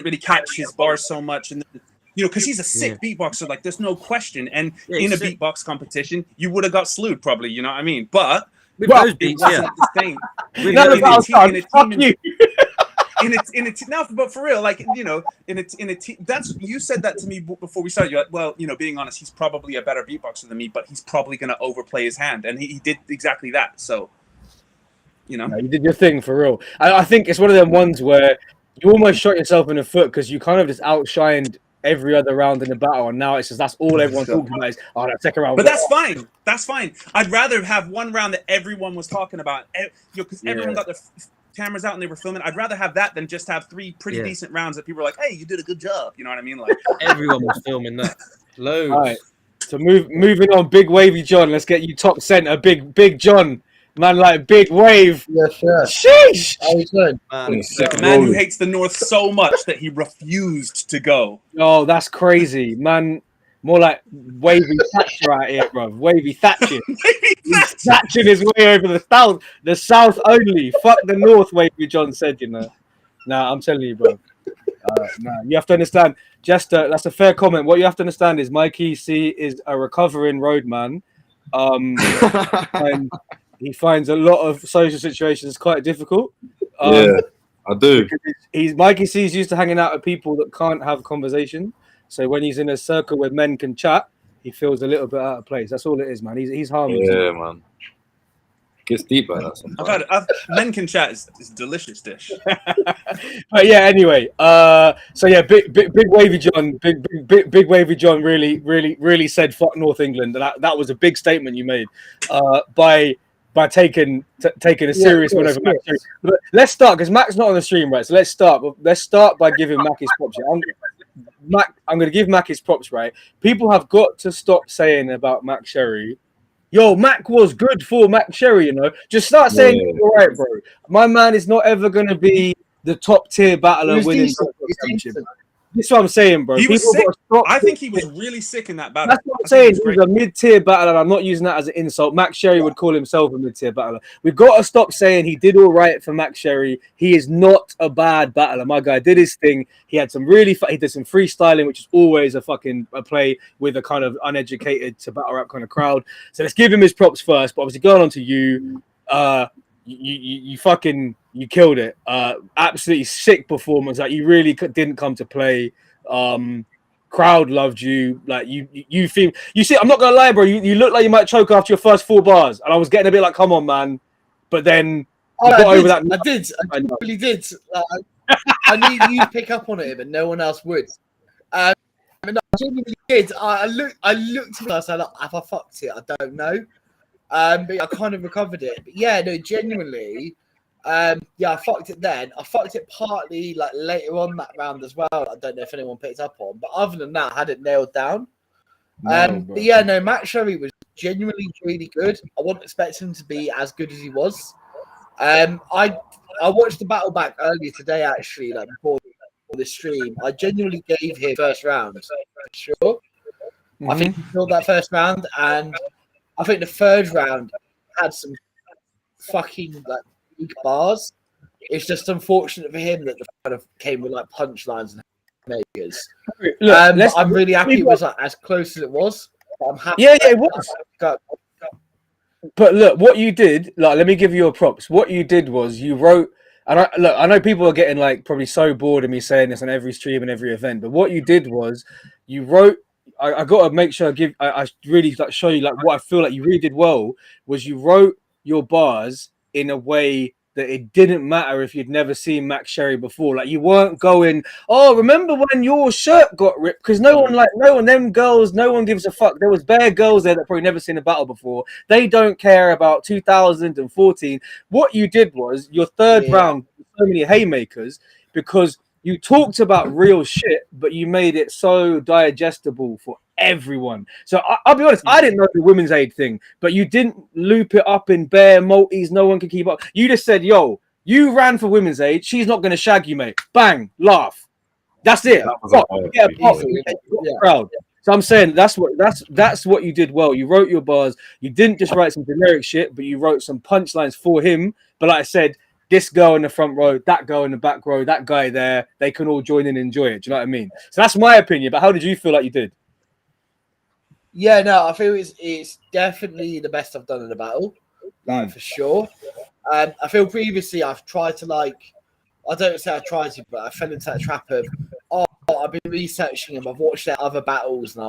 really catch his bars so much. And because he's a sick beatboxer, like there's no question. And in a beatbox competition, you would have got slewed probably. You know what I mean? But it wasn't the same. But for real, like that's you said that to me before we started. You're like, well, being honest, he's probably a better beatboxer than me, but he's probably going to overplay his hand, and he did exactly that. So, you did your thing for real. I think it's one of them ones where you almost shot yourself in the foot because you kind of just outshined every other round in the battle, and now it's just that's all everyone's talking about is that second round. But that's fine. That's fine. I'd rather have one round that everyone was talking about, because everyone got their cameras out and they were filming. I'd rather have that than just have three pretty decent rounds that people are like, hey, you did a good job. You know what I mean? Like everyone was filming that. Loads. All right. So moving on, Big Wavy John. Let's get you top center. Big John. Man, like Big Wave. Yes, sir. Sheesh. How you doing? The man who hates the North so much that he refused to go. Oh, that's crazy, man. More like Wavy Thatcher out here, bro. Wavy Thatcher. He's thatching his way over the south. The south only. Fuck the North, Wavy John said, Nah, I'm telling you, bro. You have to understand. That's a fair comment. What you have to understand is Mikey C is a recovering roadman. And he finds a lot of social situations quite difficult. I do. Because Mikey C's used to hanging out with people that can't have conversation. So when he's in a circle where men can chat, he feels a little bit out of place. That's all it is, man. He's harmless. Yeah, man. Gets deep like that sometimes. Men can chat is a delicious dish. But yeah, anyway. So yeah, big wavy John, big wavy John really said fuck North England. And that was a big statement you made. By taking a serious one over Max. But let's start because Mac's not on the stream, right? So let's start by giving Mac his props. I'm going to give Mac his props, right? People have got to stop saying about Mac Sherry, yo, Mac was good for Mac Sherry, you know. Just start saying, all right, bro. My man is not ever going to be the top tier battler winning the championship. That's what I'm saying, bro. He was sick. I think he was really sick in that battle. That's what I'm saying. He's a mid-tier battler. And I'm not using that as an insult. Max Sherry would call himself a mid-tier battler. We've got to stop saying he did all right for Max Sherry. He is not a bad battler. My guy did his thing. He had some he did some freestyling, which is always a play with a kind of uneducated to battle rap kind of crowd. So let's give him his props first. But obviously going on to you, you killed it. Absolutely sick performance. Like you really didn't come to play. Crowd loved you. Like you feel. You see, I'm not gonna lie, bro. You look like you might choke after your first 4 bars, and I was getting a bit like, come on, man. But then you got over that. I really did. I knew you'd pick up on it, but no one else would. I genuinely did. I looked at it. I said, if I fucked it, I don't know. But I kind of recovered it. But yeah, no, genuinely. I fucked it then. I fucked it partly like later on that round as well. I don't know if anyone picked up on, but other than that, I had it nailed down. But yeah, no, Matt Sherry was genuinely really good. I wasn't expecting him to be as good as he was. I watched the battle back earlier today, actually, like before the stream. I genuinely gave him first round for sure. Mm-hmm. I think he killed that first round, and I think the third round had some fucking like big bars. It's just unfortunate for him that the kind of came with like punchlines and makers. Look, I'm really happy it was like as close as it was. I'm happy. Yeah, it was. But look, what you did, like, let me give you your props. What you did was you wrote, and I know people are getting like probably so bored of me saying this on every stream and every event, but what you did was you wrote. I got to make sure I really like show you like what I feel like you really did well was you wrote your bars in a way that it didn't matter if you'd never seen Max Sherry before. Like you weren't going, oh, remember when your shirt got ripped? Because no one, them girls, no one gives a fuck. There was bare girls there that probably never seen a battle before. They don't care about 2014. What you did was your third round, so many haymakers, because you talked about real shit, but you made it so digestible for everyone. So I'll be honest, I didn't know the women's aid thing, but you didn't loop it up in bare multis. No one can keep up. You just said, yo, you ran for women's aid. She's not going to shag you, mate. Bang, laugh. That's it. Proud. So I'm saying that's what you did well. You wrote your bars. You didn't just write some generic shit, but you wrote some punchlines for him. But like I said, this girl in the front row, that girl in the back row, that guy there, they can all join in and enjoy it. Do you know what I mean? So that's my opinion. But how did you feel like you did? Yeah, no, I feel it's definitely the best I've done in a battle, like for sure. I feel previously I've tried to I don't say I tried to, but I fell into that trap of, I've been researching them, I've watched their other battles, and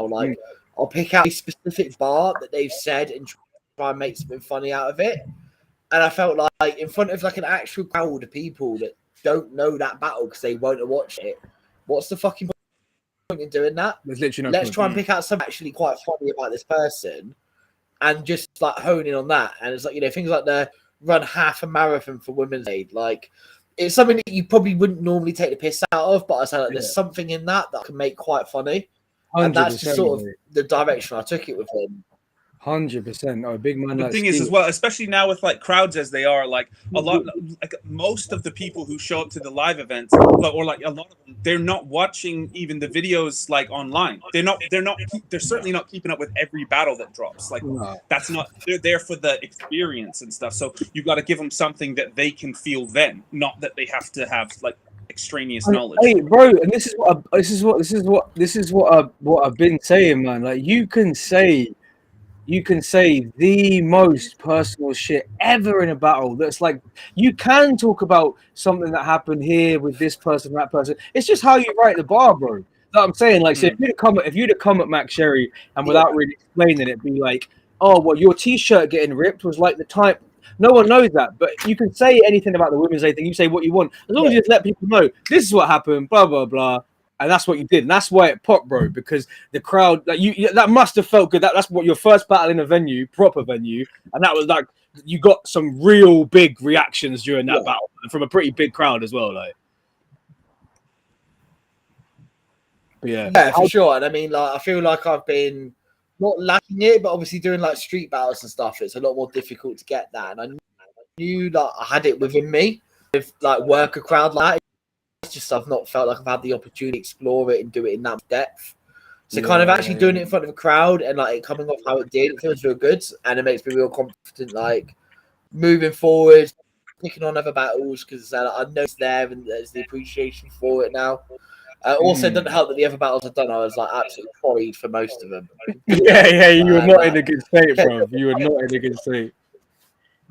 I'll pick out a specific bar that they've said and try and make something funny out of it. And I felt like in front of like an actual crowd of people that don't know that battle because they won't have watched it, what's the fucking point in doing that? Let's try and pick out something actually quite funny about this person and just like hone in on that. And it's like, things like the run half a marathon for women's aid. Like it's something that you probably wouldn't normally take the piss out of, but I said like, there's something in that can make quite funny. And that's just sort of the direction I took it with him. 100%. Oh, big man. The thing is, as well, especially now with like crowds as they are, like a lot, like most of the people who show up to the live events, or like a lot of them, they're not watching even the videos like online. They're certainly not keeping up with every battle that drops. Like that's not. They're there for the experience and stuff. So you got to give them something that they can feel then, not that they have to have like extraneous knowledge. Hey, bro, and this is what I've been saying, man. Like you can say you can say the most personal shit ever in a battle. That's like, you can talk about something that happened here with this person, that person. It's just how you write the bar, bro. That's what I'm saying. Like, so if you'd have come at Max Sherry and without really explaining it, be like, oh, well, your t-shirt getting ripped was like the time. No one knows that, but you can say anything about the women's aid thing. You say what you want, as long as you just let people know this is what happened, blah blah blah, and that's what you did, and that's why it popped, bro. Because the crowd, like that must have felt good. That's what your first battle in a venue, proper venue, and that was like you got some real big reactions during that battle from a pretty big crowd as well, like. But yeah, for sure. And I mean, like, I feel like I've been not lacking it, but obviously doing like street battles and stuff, it's a lot more difficult to get that. And I knew that I had it within me with like work a crowd like that. It's just I've not felt like I've had the opportunity to explore it and do it in that depth. So kind of actually doing it in front of a crowd and like it coming off how it did, it feels real good, and it makes me real confident, like moving forward, picking on other battles, because I know it's there and there's the appreciation for it now. Also, doesn't help that the other battles I've done, I was like absolutely quarried for most of them. Yeah, you were not in a good state, bro. You were not in a good state.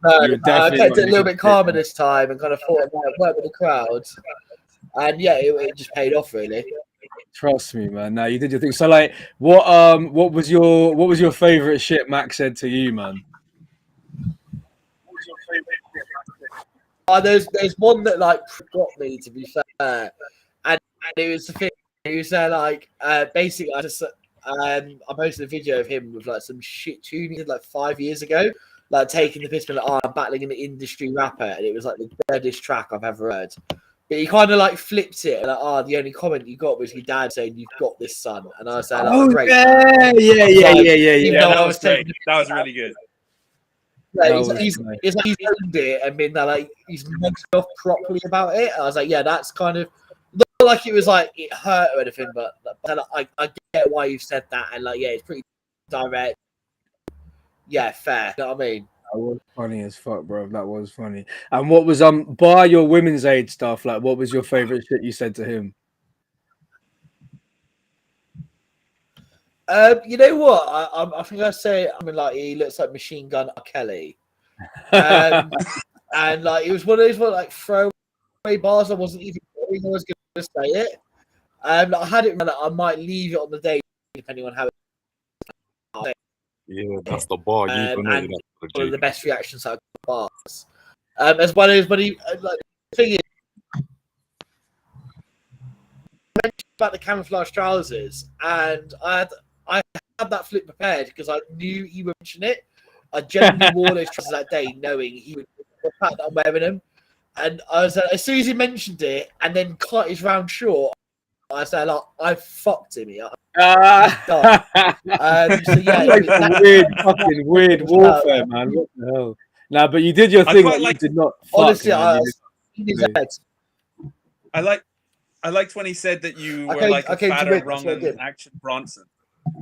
I kept it a little bit calmer this time and kind of thought about work with the crowd, and yeah, it just paid off really. Trust me, man. Now you did your thing. So, like, what was your favorite shit Max said to you, man? There's one that like got me, to be fair, and it was the thing. He was like, basically, I posted a video of him with like some shit tune he did like 5 years ago, like taking the piss, like, oh, I'm battling an industry rapper, and it was like the deadest track I've ever heard. But he kind of like flipped it, and like, oh, the only comment you got was your dad saying, "You've got this, son," and I was like, "Oh, great." Yeah, that was great. That was really good. Yeah, he's owned it and been like he's mugged off properly about it. I was like, yeah, that's kind of not like it was like it hurt or anything, but I get why you said that, and like, yeah, it's pretty direct. Yeah, fair. You know what I mean? That was funny as fuck, bro. That was funny. And what was bar your women's aid stuff? Like, what was your favorite shit you said to him? You know what? I think I say, I mean, like, he looks like Machine Gun R. Kelly, and like it was one of those like throwaway bars. I wasn't even I was going to say it. I had it. I might leave it on the day depending on how. Yeah, that's the bar. And one of the best reactions I've got bars. As well as when he like the thing is about the camouflage trousers, and I had that flip prepared because I knew he would mention it. I genuinely wore those trousers that day, knowing he would the fact that I'm wearing them. And I was like, as soon as he mentioned it, and then cut his round short, I said, like, I fucked him. So yeah, weird warfare, man. What the hell? Nah, but you did your thing. You did not. Honestly, I liked when he said that you were like a fatter, wrong, and Action Bronson.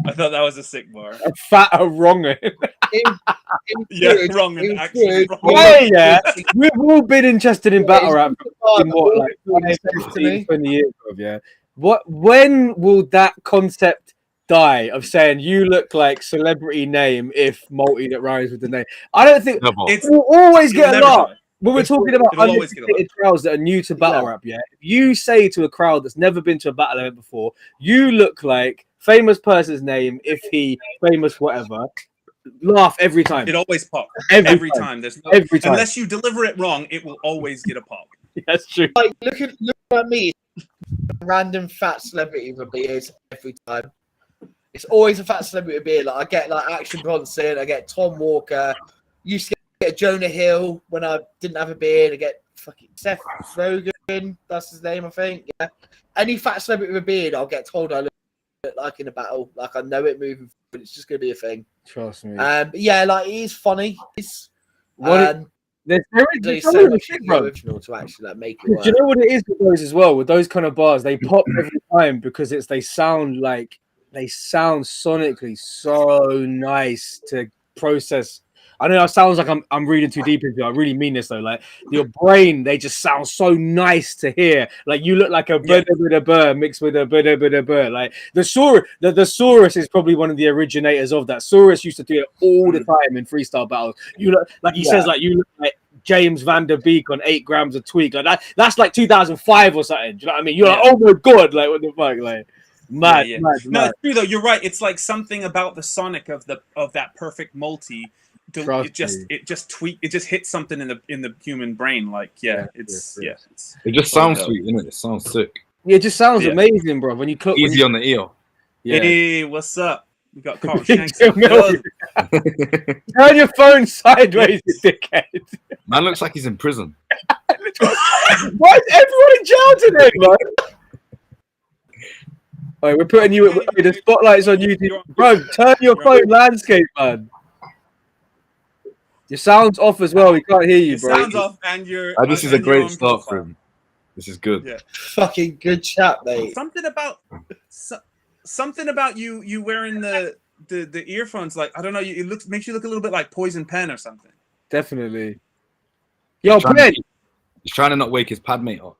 I thought that was a sick bar. A fatter, wrong. Yeah, wrong and Action. Yeah. We've all been interested in battle rap in what, like 15, 20 years ago, yeah. When will that concept die of saying you look like celebrity name if multi that rhymes with the name? I don't think we'll always get a lot. When we're talking about uneducated crowds that are new to battle rap, yeah. If you say to a crowd that's never been to a battle event before, you look like famous person's name if he famous whatever, laugh every time. It always pops. Every time. There's no, every time. Unless you deliver it wrong, it will always get a pop. That's true. Like, look at me. Random fat celebrity with a beard every time. It's always a fat celebrity with a beard. Like, I get like Action Bronson, I get Tom Walker. Used to get Jonah Hill when I didn't have a beard. I get fucking Seth Rogen. That's his name, I think. Yeah. Any fat celebrity with a beard, I'll get told I look like in a battle. Like, I know it moving forward. It's just gonna be a thing. Trust me. But yeah, like, it is funny. It's there's so much original to actually like make it work. Do you know what it is with those as well? With those kind of bars, they pop every time because they sound sonically so nice to process. I know it sounds like I'm reading too deep into it. I really mean this though. Like your brain, they just sound so nice to hear. Like you look like a bird mixed with a bird. Like the Saurus is probably one of the originators of that. Saurus used to do it all the time in freestyle battles. You look like he says, like you look like James Van Der Beek on 8 grams of tweak. Like that's like 2005 or something. Do you know what I mean? You're like, oh my god, like what the fuck, like. Mad. No, it's true though. You're right. It's like something about the sonic of that perfect multi. It just hits something in the human brain. Like it just sounds sweet, innit? It sounds sick. Yeah, it just sounds amazing, bro. When you cook, easy on the ear. Yeah. Hey, what's up? We got Carl Shanks. Turn your phone sideways, you dickhead. Man looks like he's in prison. Why is everyone in jail today, man? All right, we're putting you. The spotlight's on you, bro. Turn your phone landscape, man. Your sound's off as well. We can't hear you, bro. Sounds off, and you're. This is a great start for him. This is good. Yeah. Fucking good chat, mate. Something about you wearing the earphones. Like I don't know. It makes you look a little bit like Poison Pen or something. Definitely. Yo, Pen. He's trying to not wake his padmate up.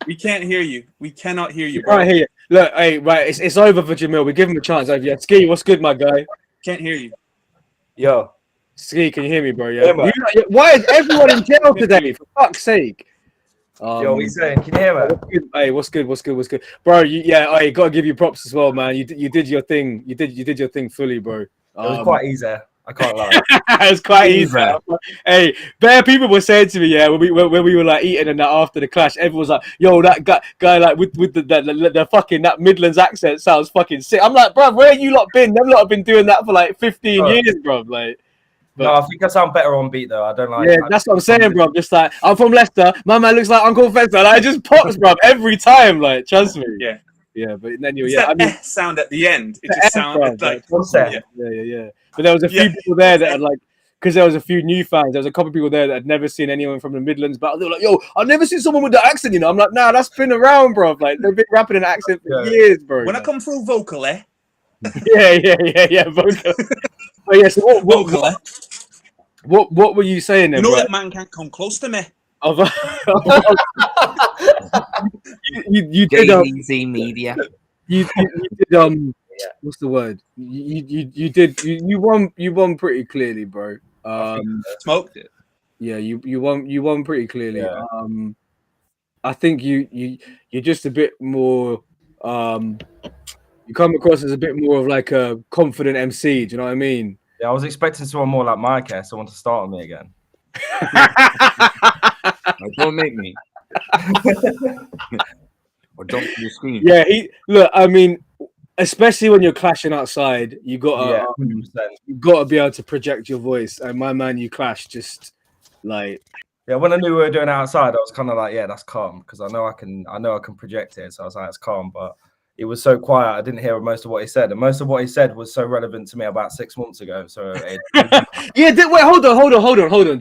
We can't hear you. We cannot hear you, bro. I hear you. Look, hey, right, it's over for Jamil. We give him a chance over here. Ski, what's good, my guy? Can't hear you. Yo. Ski, can you hear me, bro? Yeah. Why is everyone in jail today? For fuck's sake. Yo, what are you saying? Can you hear me? Hey, what's good? Bro, I gotta give you props as well, man. You did your thing. You did your thing fully, bro. It was quite easy. I can't lie. It was quite easy. Hey, bare people were saying to me, when we were like eating and that after the clash, everyone was like, "Yo, that guy like with the fucking that Midlands accent sounds fucking sick." I'm like, bro, where you lot been? Them lot have been doing that for like 15 years, bro. Like, no, I think I sound better on beat though. I don't like. Yeah, that's what I'm saying, bro. Just like I'm from Leicester, my man looks like Uncle Fester. Like, it just pops, bro, every time. Like, trust me. Yeah, but then sound at the end. It just sounded like yeah. But there was a few people there that had like, because there was a few new fans. There was a couple of people there that had never seen anyone from the Midlands, but they were like, "Yo, I've never seen someone with the accent." You know, I'm like, "Nah, that's been around, bro. Like they've been rapping an accent for years, bro." When I come through vocal, yeah, vocal. But yeah, so what were you saying then? You know bro? that man can't come close to me. You did easy media. You did what's the word? You won pretty clearly, bro. Smoked it. Yeah, you won pretty clearly. Yeah. I think you're just a bit more you come across as a bit more of like a confident MC, do you know what I mean? Yeah, I was expecting someone more like Mike, someone to start on me again. Don't make me. Or jump to your screen. Yeah, I mean, especially when you're clashing outside, you gotta be able to project your voice. And my man, you clash just like. Yeah, when I knew we were doing it outside, I was kind of like, yeah, that's calm because I know I can project it. So I was like, it's calm, but it was so quiet. I didn't hear most of what he said, and most of what he said was so relevant to me about 6 months ago. So wait, hold on.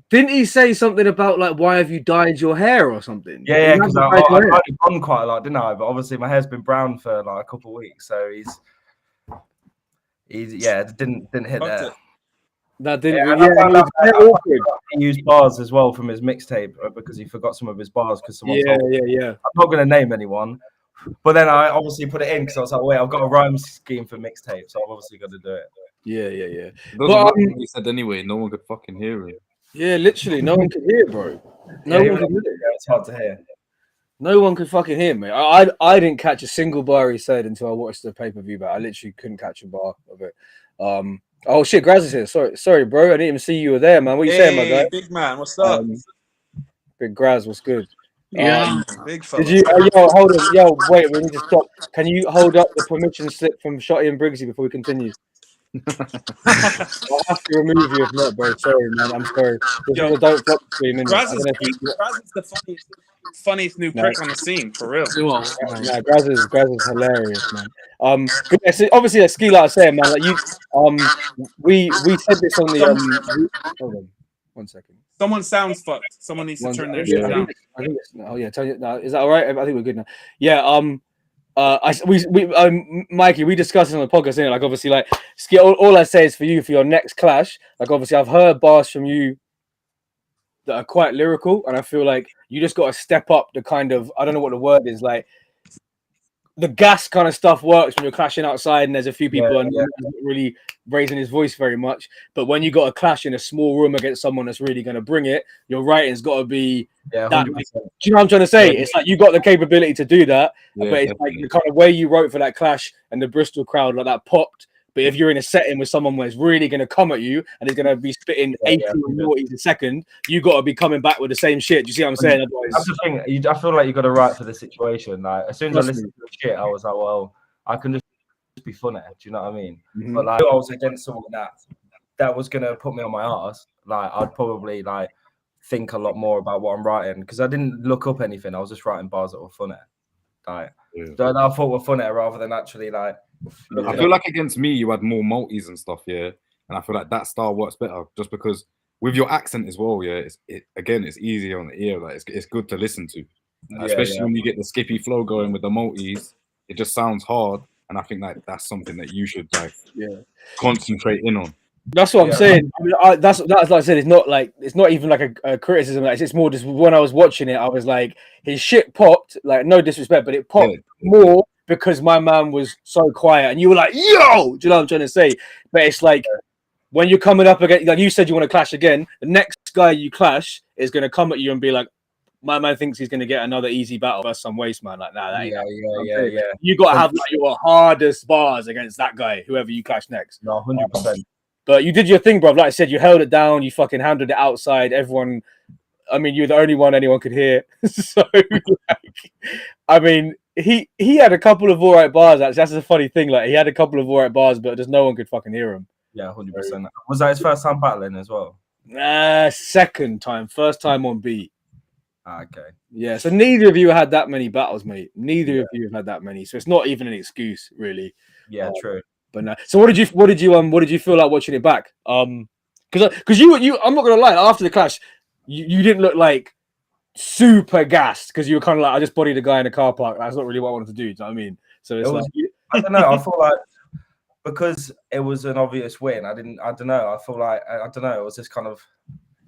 Didn't he say something about like why have you dyed your hair or something? Yeah, because I dyed it blonde quite a lot, didn't I? But obviously my hair's been brown for like a couple of weeks, so he's didn't hit there. That didn't. He used bars as well from his mixtape because he forgot some of his bars because someone told him. Yeah. I'm not going to name anyone, but then I obviously put it in because I was like, wait, I've got a rhyme scheme for mixtape, so I've obviously got to do it. Yeah. But he said anyway, no one could fucking hear it. Yeah, literally, no one could hear, bro. No one could hear. It's hard to hear. No one could fucking hear me. I didn't catch a single bar he said until I watched the pay-per-view, but I literally couldn't catch a bar of it. Oh shit, Graz is here. Sorry, bro. I didn't even see you were there, man. What you saying, my guy? Big man, what's up? Big Graz, what's good? Big fella. Did you? Hold on. Wait. We need to stop. Can you hold up the permission slip from Shotty and Briggsy before we continue? I'll have to remove you if not, bro. Sorry, man. I'm sorry. Don't fuck between minutes. Graz is the funniest new prick on the scene, for real. Nah, Graz is hilarious, man. Obviously, like Ski, like I was saying, man, like you, we said this on the hold on, 1 second. Someone sounds fucked. Someone needs to turn their shit down. I think it's, is that all right? I think we're good now. Yeah. Mikey, we discussed it on the podcast, innit? Like, obviously, like, all I say is for you, for your next clash, like, obviously, I've heard bars from you that are quite lyrical, and I feel like you just got to step up the kind of, I don't know what the word is, like, the gas kind of stuff works when you're clashing outside and there's a few people and not really raising his voice very much. But when you got a clash in a small room against someone that's really going to bring it, your writing's got to be that. Do you know what I'm trying to say? It's like you got the capability to do that, but it's like the kind of way you wrote for that clash and the Bristol crowd, like that popped. But if you're in a setting with someone where it's really going to come at you and it's going to be spitting 80 noughties a second, you got to be coming back with the same shit. Do you see what I'm saying? That's the thing. I feel like you got to write for the situation. Like as soon as I listened to the shit, I was like, well, I can just be funny. Do you know what I mean? Mm-hmm. But like, if I was against someone that was going to put me on my ass, like I'd probably like think a lot more about what I'm writing because I didn't look up anything. I was just writing bars that were funny. Like that I thought were funny rather than actually like. I feel like against me, you had more multis and stuff, and I feel like that style works better just because with your accent as well, it's easier on the ear, like it's good to listen to, especially when you get the skippy flow going with the multis. It just sounds hard, and I think like that's something that you should like concentrate in on. That's what I'm saying. I mean, that's like I said. It's not even like a criticism. Like, it's more just when I was watching it, I was like, his shit popped. Like no disrespect, but it popped more. Because my man was so quiet and you were like, yo, do you know what I'm trying to say? But it's like when you're coming up again, like you said, you want to clash again. The next guy you clash is going to come at you and be like, my man thinks he's going to get another easy battle versus some waste man. Like, nah, you got to have like, your hardest bars against that guy, whoever you clash next. No, 100%. But you did your thing, bro. Like I said, you held it down. You fucking handled it outside. Everyone, I mean, you're the only one anyone could hear. So, like, I mean, he had a couple of all right bars. Actually, that's a funny thing. Like he had a couple of all right bars, but just no one could fucking hear him. Yeah, 100%. Was that his first time battling as well? Second time. First time on beat. Okay. Yeah. So neither of you had that many battles, mate. Neither of you have had that many. So it's not even an excuse, really. Yeah, true. But no. So what did you feel like watching it back? Because you I'm not gonna lie. After the clash, you didn't look like super gassed because you were kind of like, I just bodied a guy in a car park. That's not really what I wanted to do. Do you know what I mean? So it's like, I don't know. I feel like because it was an obvious win, I don't know. I feel like I don't know. It was just kind of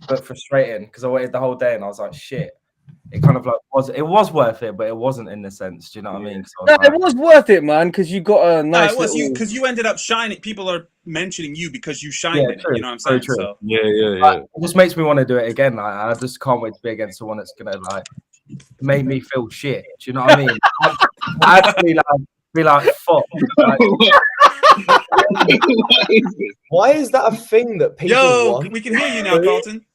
a bit frustrating because I waited the whole day and I was like, shit. It kind of like was worth it, but it wasn't in the sense. Do you know what I mean? No, it was worth it, man, because you got a nice. It was because you ended up shining. People are mentioning you because you shined in it. You know what I'm saying? True. So it just makes me want to do it again. Like, I just can't wait to be against someone that's gonna like make me feel shit. Do you know what I mean? I actually like be like, fuck. Like, why is that a thing that people want? We can hear you now, Carlton.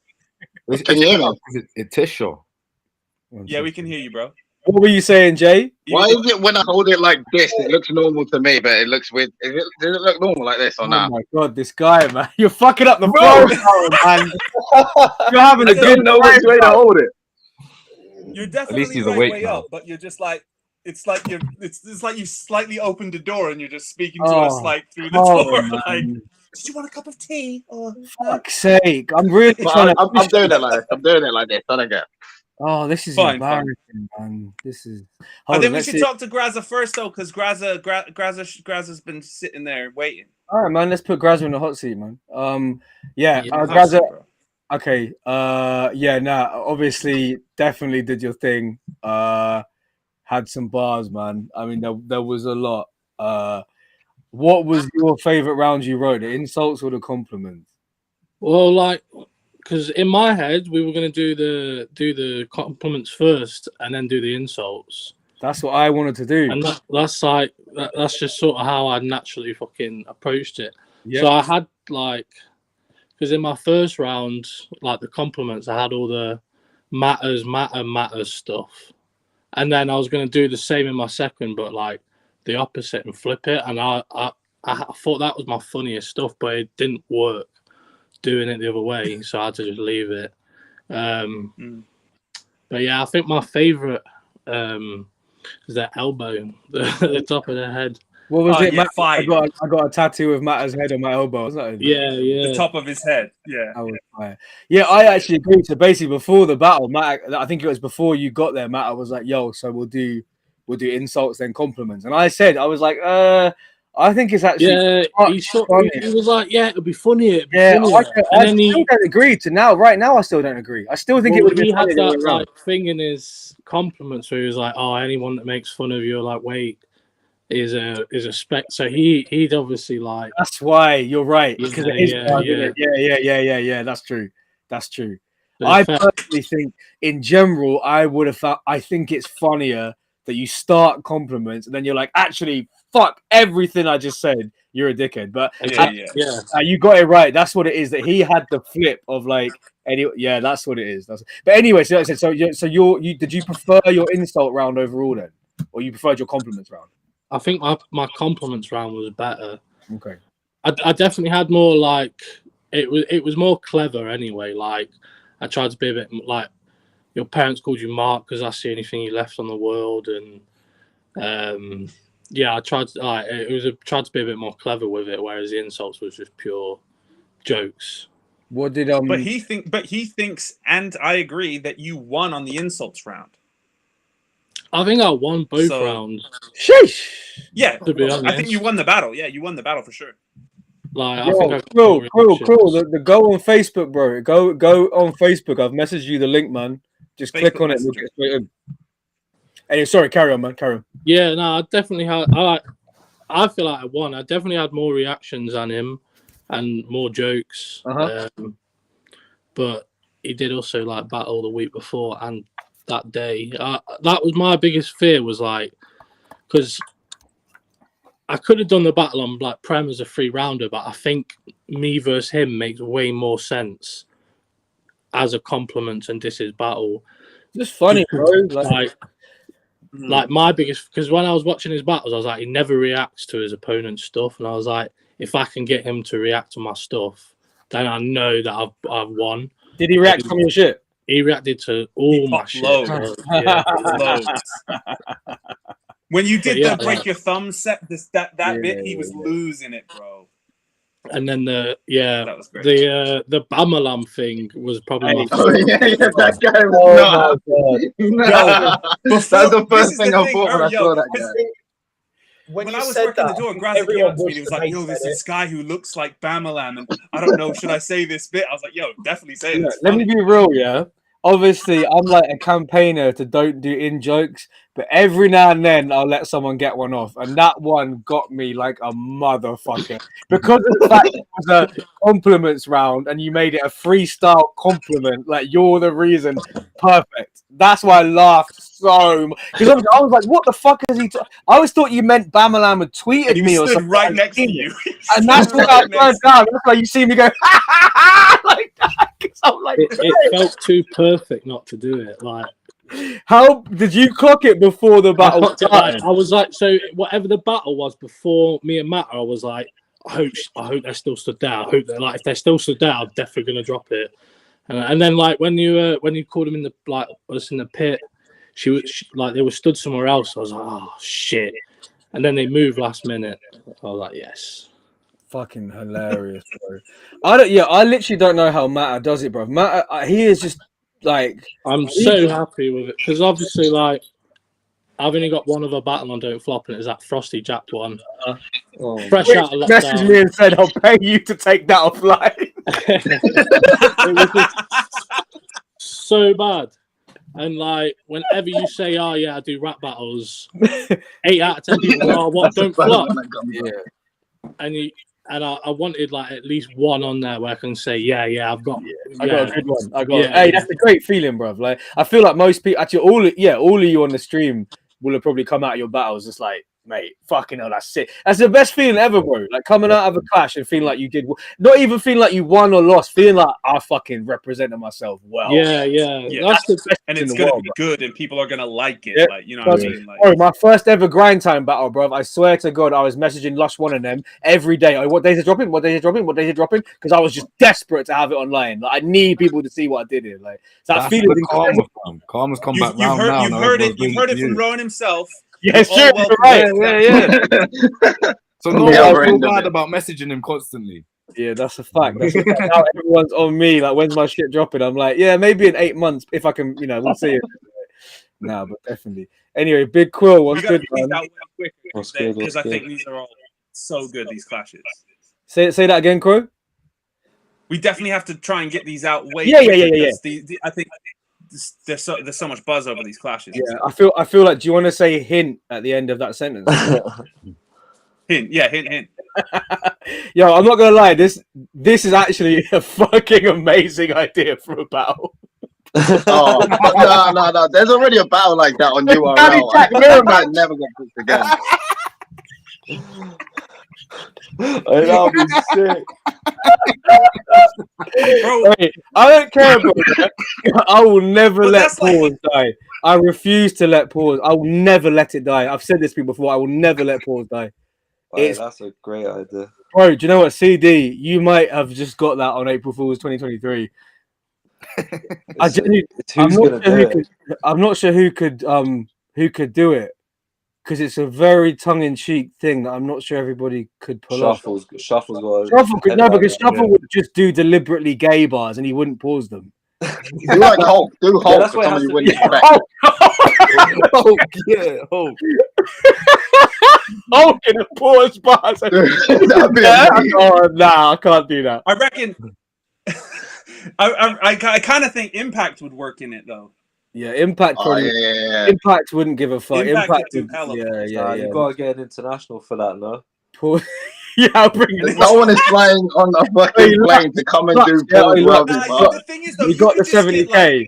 Can you hear me? It's Tisha. Yeah, we can hear you, bro. What were you saying, Jay? Why is it when I hold it like this, it looks normal to me, but it looks weird? Does it look normal like this or not? Oh my god, this guy, man! You're fucking up the flow, man. You're having a good which way to hold it. You're definitely right way up, but you're just like it's like you slightly opened the door and you're just speaking to us like through the door. Like, did you want a cup of tea? Or fuck's sake! I'm really trying to. I'm doing it like this. I'm doing it like this. I don't get. Oh, this is embarrassing, man. This is. I think we should talk to Graza first, though, because Graza's been sitting there waiting. All right, man. Let's put Graza in the hot seat, man. Graza. Okay. Obviously, definitely did your thing. Had some bars, man. I mean, there was a lot. What was your favorite round you wrote? The insults or the compliments? Well, like. Because in my head, we were going to do the compliments first and then do the insults. That's what I wanted to do. And that's just sort of how I naturally fucking approached it. Yep. So I had because in my first round, like the compliments, I had all the matters stuff. And then I was going to do the same in my second, but like the opposite and flip it. And I thought that was my funniest stuff, but it didn't work. Doing it the other way, so I had to just leave it. But yeah, I think my favorite is that elbow, the top of the head. What was it? Yeah, I got a tattoo of Matter's head on my elbow. Was that it? Yeah. The top of his head. Yeah. I actually agree. So basically, before the battle, Matt, I think it was before you got there, Matt was like, "Yo, so we'll do we'll do insults then compliments. And I was like, I think it's actually he was like, yeah, it'll be funny. I still don't agree to now. Right now, I still don't agree. I still think it would be funny. He had that like thing in his compliments where he was like, oh, anyone that makes fun of your like weight is a spec. So he'd obviously like. That's why you're right. Because yeah. That's true. I personally think, in general, I think it's funnier that you start compliments and then you're like, actually, fuck everything I just said. You're a dickhead. But you got it right. That's what it is. That he had the flip of like, that's what it is. But anyway, so did you prefer your insult round overall then, or you preferred your compliments round? I think my compliments round was better. Okay. I definitely had more like it was more clever anyway. Like I tried to be a bit like your parents called you Mark because that's the only thing you left on the world, and I tried to be a bit more clever with it, whereas the insults was just pure jokes. What did But he thinks, and I agree that you won on the insults round. I think I won both rounds. Sheesh. Yeah, to be honest. I think you won the battle. Yeah, you won the battle for sure. Like, cool. The go on Facebook, bro. Go on Facebook. I've messaged you the link, man. Just Facebook click on it. We'll get straight in. Anyway, sorry, carry on, man. Carry on. Yeah, no, I definitely had. I feel like I won. I definitely had more reactions than him and more jokes. But he did also like battle the week before and that day. That was my biggest fear. Was like because I could have done the battle on like Prem as a 3-rounder, but I think me versus him makes way more sense as a compliment and this is battle. Just funny, bro. Like my biggest, because when I was watching his battles, I was like, he never reacts to his opponent's stuff, and I was like, if I can get him to react to my stuff, then I know that I've won. Did he react to your shit? He reacted to all my shit. Loads. When you did the break your thumb set, that bit, he was losing it, bro. And then that was great. the Bamalam thing was probably that guy was nuts. That's the first thing I thought when I saw that guy. When I was working the door, Graz came up to me and he was like, yo, there's this guy who looks like Bamalam, and I don't know, should I say this bit? I was like, yo, definitely say it. Let me be real, yeah? Obviously, I'm like a campaigner to don't do in jokes, but every now and then I'll let someone get one off, and that one got me like a motherfucker because of the fact it was a compliments round and you made it a freestyle compliment. Like, you're the reason. Perfect. That's why I laughed so much because I was like, "What the fuck is he?" I always thought you meant Bamalam had tweeted me or something. Right next to you, and that's what I turned down. That's why you see me go like that. I'm like, it felt too perfect not to do it. Like, how did you clock it before the battle started? I was like, so whatever the battle was before me and Matt, I was like, I hope they're still stood there. I hope they're like, if they're still stood there, I'm definitely gonna drop it. And then like when you called him in the us in the pit, she was like they were stood somewhere else. I was like, oh shit. And then they moved last minute. I was like, yes. Fucking hilarious, bro. I literally don't know how Matt does it, bro. Matt, he is just like, I'm so happy with it because obviously, like, I've only got one other battle on Don't Flop, and it's that Frosty Jacked one. Fresh out of lockdown. Messaged me and said, "I'll pay you to take that offline." It was just so bad. And like, whenever you say, "Oh yeah, I do rap battles," 8 out of 10 people go, "Oh, what? Don't flop." And I wanted like at least one on there where I can say, yeah, I've got, I got a good one. Hey, that's a great feeling, bro. Like, I feel like most people, actually, all of you on the stream will have probably come out of your battles just like, mate, fucking hell, that's sick. That's the best feeling ever, bro. Like coming out of a clash and feeling like you did, not even feeling like you won or lost, feeling like I fucking represented myself well. Yeah. That's the best and it's gonna be good, and people are gonna like it. Yeah. Like, you know what I mean? Like, bro, my first ever grind time battle, bro. I swear to God, I was messaging Lush one of them every day. Oh, what days are dropping? What days are dropping? What days are dropping? Because I was just desperate to have it online. Like, I need people to see what I did here. Like, so that feeling. Karma's come back round now. You've heard it from Rowan himself. Yes, sure, you're right. Yeah. So no one feel bad about messaging him constantly. Yeah, that's a fact. Now everyone's on me. Like, when's my shit dropping? I'm like, yeah, maybe in 8 months if I can. We'll see it. Nah, but definitely. Anyway, Big Quill, what's good, man? Because I think these are all so good. These clashes. Say that again, Crow. We definitely have to try and get these out way Yeah. I think there's so much buzz over these clashes. Yeah, I feel like. Do you want to say hint at the end of that sentence? Hint. Yo, I'm not gonna lie. This is actually a fucking amazing idea for a battle. Oh no! There's already a battle like that on URL. I might never get this again. That'll be sick. Bro, Wait, I don't care, bro. I will never let pause die. I refuse to let pause. I will never let it die. I've said this before. I will never let pause die. That's a great idea. Bro, do you know what, CD? You might have just got that on April Fool's 2023. I'm not sure who could do it, because it's a very tongue-in-cheek thing that I'm not sure everybody could pull off. Shuffle's got Shuffle could because Shuffle would just do deliberately gay bars and he wouldn't pause them. Do like Hulk. Do Hulk. That's what it has to be. Hulk, yeah, Hulk. Hulk in a pause bars. Oh, nah, I can't do that. I reckon. I kind of think Impact would work in it though. Yeah, Impact probably. Impact wouldn't give a fuck. Impact would, yeah. You gotta get an international for that, no? Yeah, I'll bring it. No one is flying on a fucking plane to come and do Paul World. The thing is, though, we got the 70k.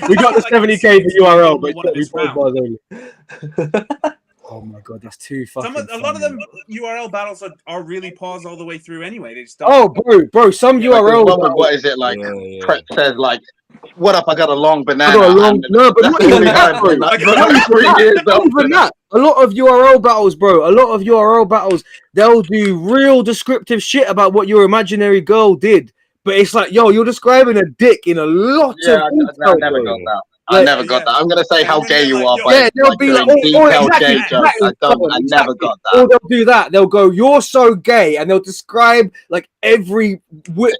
We got the 70k for URL, but we pause bars only. Oh my god, that's too fucking. A lot of them URL battles are really paused all the way through anyway. They just bro, some URL. What is it like? Prep says like, "What up? I got a long banana." No, but not even that, bro. Not even that. A lot of URL battles, bro. They'll do real descriptive shit about what your imaginary girl did, but it's like, yo, you're describing a dick in a lot of detail. I never got that. I'm gonna say how gay you are, but they'll be like, detailed gay jokes. I never got that. Or they'll do that. They'll go, "You're so gay," and they'll describe like every width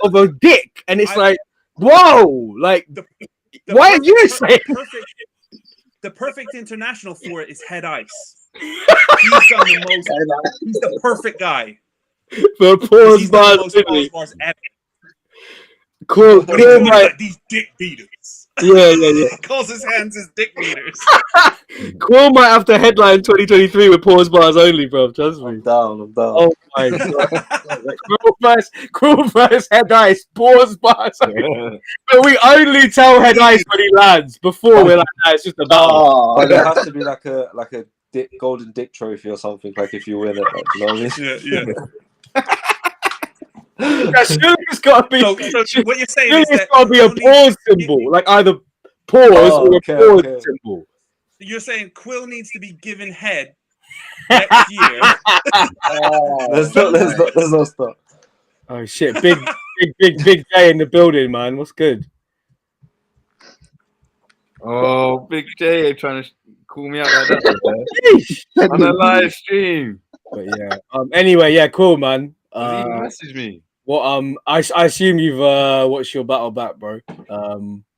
of a dick, and it's like, whoa, like, why are you saying? The perfect international for it is Head Ice. He's done the most. He's the perfect guy. For pause bars ever. Cool. Like these dick beaters. Yeah. Calls his hands his dick beaters. Quill might have to headline 2023 with pause bars only, bro. Trust me. I'm down. Oh my god. Quill versus Head Ice, pause bars only. But we only tell Head Ice when he lands. Before we're like, nah, it's just a battle. There has to be like a golden dick trophy or something. Like if you win it, like, you know what I mean? Yeah. Surely it's got to be. So what you're saying is it's got to be a pause symbol, like either pause or a pause symbol. You're saying Quill needs to be given head next year. There's no stop. Oh shit! Big J in the building, man. What's good? Oh, Big J trying to call me out like that on a live stream. But yeah. Anyway, yeah, cool, man. He messaged me. Well, I assume you've watched your battle back, bro.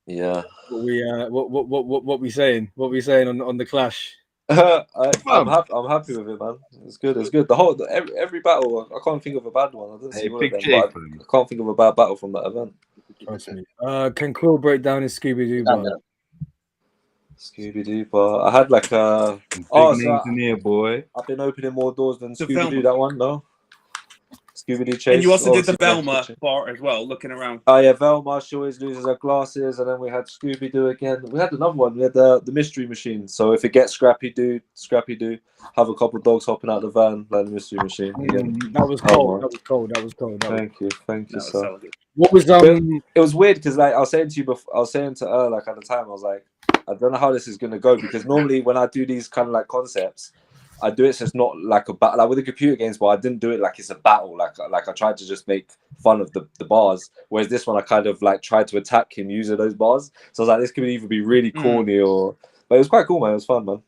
Yeah. What we saying? What we saying on the clash? I'm happy with it, man. It's good. Every battle. I can't think of a bad one. I didn't see one of them, but I can't think of a bad battle from that event. Trust me. Can Quill break down his Scooby Doo bar? Scooby Doo bar. I had like a engineer boy. I've been opening more doors than Scooby Doo. That one, no. Scooby Doo chase. And you also did the Velma bar as well, looking around. Oh yeah, Velma. She always loses her glasses, and then we had Scooby Doo again. We had another one. We had the mystery machine. So if it gets Scrappy Doo, have a couple of dogs hopping out the van, like the mystery machine. Again. That was cold. That was cold. Thank you, sir. What was It was weird because like I was saying to her like at the time, I was like, I don't know how this is gonna go because normally when I do these kind of like concepts, I do it so it's not like a battle. Like with the computer games, but I didn't do it like it's a battle. Like I tried to just make fun of the bars. Whereas this one, I kind of like tried to attack him using those bars. So I was like, this could either be really corny or. But it was quite cool, man. It was fun, man.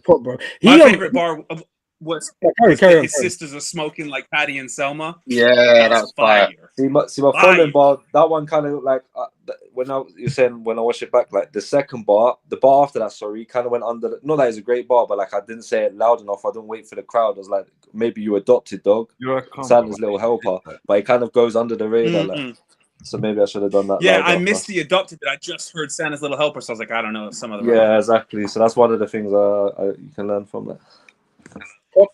Bro. My favorite bar was his sisters are smoking like Patty and Selma. Yeah, that's fire. See my following bar, that one kind of like you're saying when I watch it back, like the second bar, the bar after that, sorry, kind of went under. Not that it's a great bar, but like I didn't say it loud enough. I didn't wait for the crowd. I was like, maybe you adopted, dog. You're Santa's little helper, but it kind of goes under the radar. Like, so maybe I should have done that. Yeah, I missed the adopted, but I just heard Santa's little helper, so I was like, I don't know some of the. Yeah, exactly. So that's one of the things you can learn from that.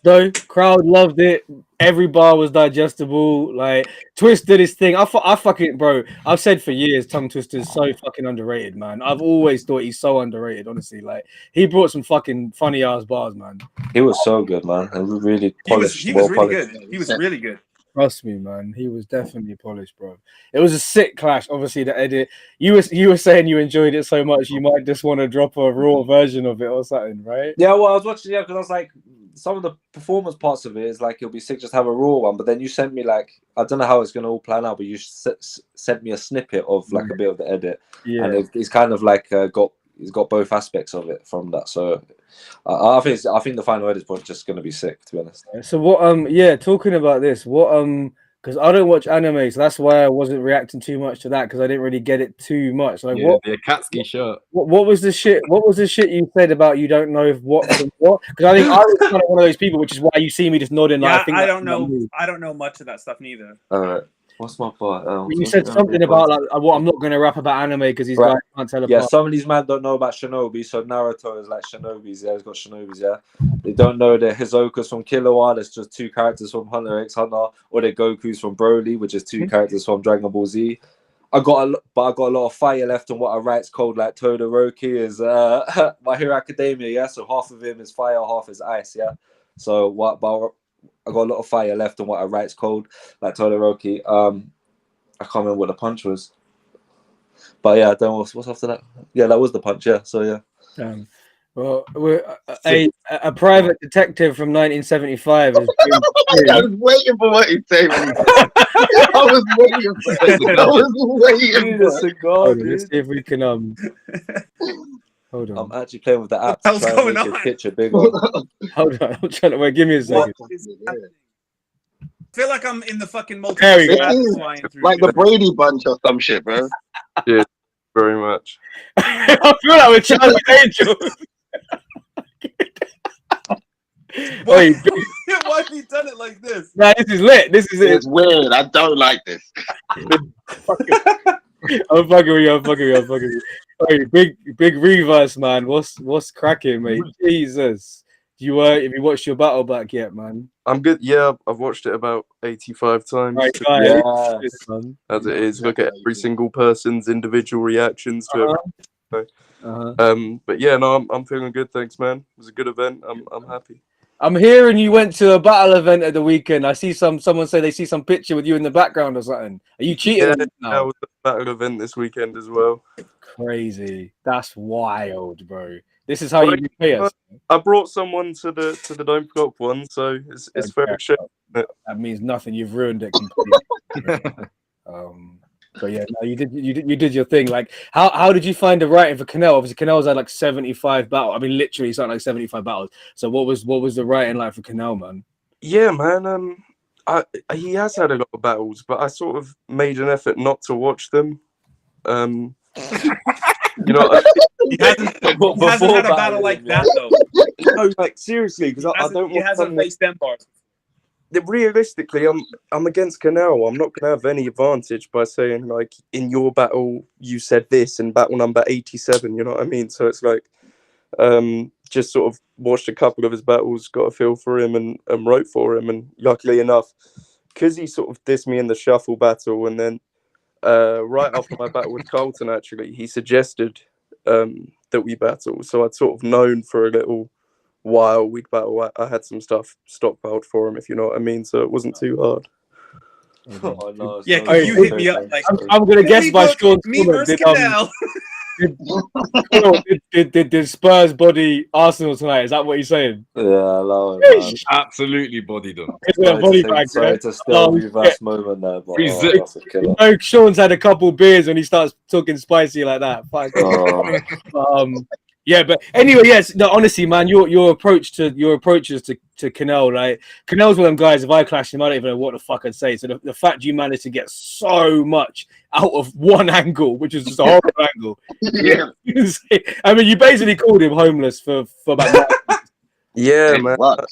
Though crowd loved it, every bar was digestible. Like Twist did his thing. I fucking bro. I've said for years, Tongue Twister is so fucking underrated, man. I've always thought he's so underrated. Honestly, like he brought some fucking funny ass bars, man. He was so good, man. He was really polished. He was really good. He was really good. Trust me, man. He was definitely polished, bro. It was a sick clash. Obviously, the edit. You were saying you enjoyed it so much, you might just want to drop a raw version of it or something, right? Yeah, well, I was watching because I was like, some of the performance parts of it is like it'll be sick just have a raw one. But then you sent me like I don't know how it's gonna all plan out, but you sent me a snippet of like a bit of the edit, and it's kind of like he's got both aspects of it from that. So I think the final edit is just gonna be sick, to be honest. So what talking about this, because I don't watch anime, so that's why I wasn't reacting too much to that because I didn't really get it too much. Like the Akatsuki shirt. What was the shit? What was the shit you said about you don't know if what from what? Because I think I was kind of one of those people, which is why you see me just nodding. Yeah, like, I don't know. I don't know much of that stuff neither. All right. What's my part? You said something about like, I'm not going to rap about anime because these guys can't tell apart. Yeah, some of these men don't know about shinobi, so Naruto is like shinobis. Yeah, he's got shinobis. Yeah, they don't know the Hizokas from Killua. There's just 2 characters from Hunter x Hunter, or the Goku's from Broly, which is 2 characters from Dragon Ball Z. I got a lot of fire left on what I write's called like Todoroki is My Hero Academia. Yeah, so half of him is fire, half is ice. Yeah, so I got a lot of fire left on what I write's called like Todoroki. I can't remember what the punch was, but yeah, I don't know what's after that. Yeah, that was the punch. Yeah, so yeah. Well, a private detective from 1975 has been... I was waiting for what he'd say. I was waiting for it. I was waiting for it. Hold on, let's see if we can hold on. I'm actually playing with the app to try and make your picture bigger. Hold on, I'm trying to wait. Give me a second. I feel like I'm in the fucking multiverse. Like the Brady Bunch or some shit, bro. Yeah, very much. I feel like we're Charlie Angel. Why have you done it like this? Nah, this is lit. This is it. It's weird. I don't like this. I'm fucking with you. Hey, big reverse, man. What's cracking, mate? Jesus. Have you watched your battle back yet, man? I'm good. Yeah, I've watched it about 85 times. Right, as it is. Look at every single person's individual reactions to it. But yeah, no, I'm feeling good. Thanks, man. It was a good event. I'm happy. I'm hearing you went to a battle event at the weekend. I see someone say they see some picture with you in the background or something. Are you cheating? Yeah, I was at a battle event this weekend as well. Crazy. That's wild, bro. This is how you pay us. I brought someone to the Don't Flop one, so it's fair share. That means nothing. You've ruined it completely. But yeah, no, you did your thing. Like, how did you find the writing for Canel? Obviously, Canel's had like 75 battles. I mean, literally, something like 75 battles. So what was the writing like for Canel, man? Yeah, man. He has had a lot of battles, but I sort of made an effort not to watch them. You know, he hasn't had a battle like that though. No, like seriously, because I don't. He hasn't faced them bars. Realistically, I'm against Canel. I'm not gonna have any advantage by saying like in your battle you said this in battle number 87. You know what I mean? So it's like, just sort of watched a couple of his battles, got a feel for him, and wrote for him. And luckily enough, because he sort of dissed me in the shuffle battle, and then right after my battle with Colton, actually, he suggested that we battle. So I'd sort of known for a little while we'd battle. I had some stuff stockpiled for him, if you know what I mean. So it wasn't too hard. Oh, no, yeah, because you hit me up like I'm gonna guess by Sean's comment. Did Spurs body Arsenal tonight? Is that what you're saying? Yeah, I love it. Absolutely bodied them. It's a still reverse moment there, but you know, Sean's had a couple beers when he starts talking spicy like that. Yeah, but anyway, yes. No, honestly, man, your approaches to Canal, like Canal's one of them guys. If I clash him, I don't even know what the fuck I'd say. So the fact you managed to get so much out of one angle, which is just a horrible angle. Yeah. I mean, you basically called him homeless for about. Yeah, It man. was.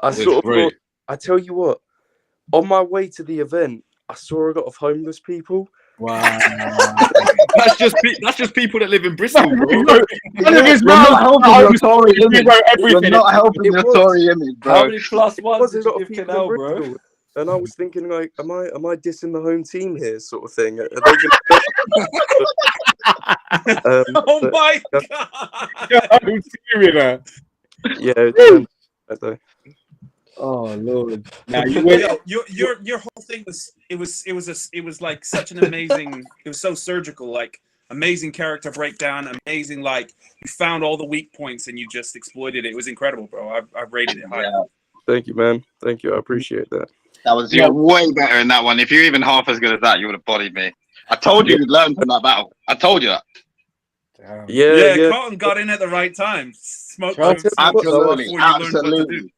I It's sort of great. thought, I tell you what, on my way to the event, I saw a lot of homeless people. Wow. That's just people that live in Bristol, bro. None of his You're not helping your mouth. Tory He image. wrote You're everything. not helping It your was. Tory image, How bro. many plus There ones was a did you lot of give people in Canal, bro? Bristol, and I was thinking, like, am I dissing the home team here, sort of thing? Are they gonna... Oh but, my god! I'm serious. yeah, it turned out though. Oh Lord! Now you went. Yo, your whole thing was it was like such an amazing. It was so surgical, like amazing character breakdown, amazing, like you found all the weak points and you just exploited it. It was incredible, bro. I rated it high. Yeah. Thank you, man. Thank you. I appreciate that. That was you're way better in that one. If you're even half as good as that, you would have bodied me. I told you you'd learn from that battle. I told you that. Yeah. Carlton got in at the right time. Smoked Absolutely, before you learned what to do. absolutely.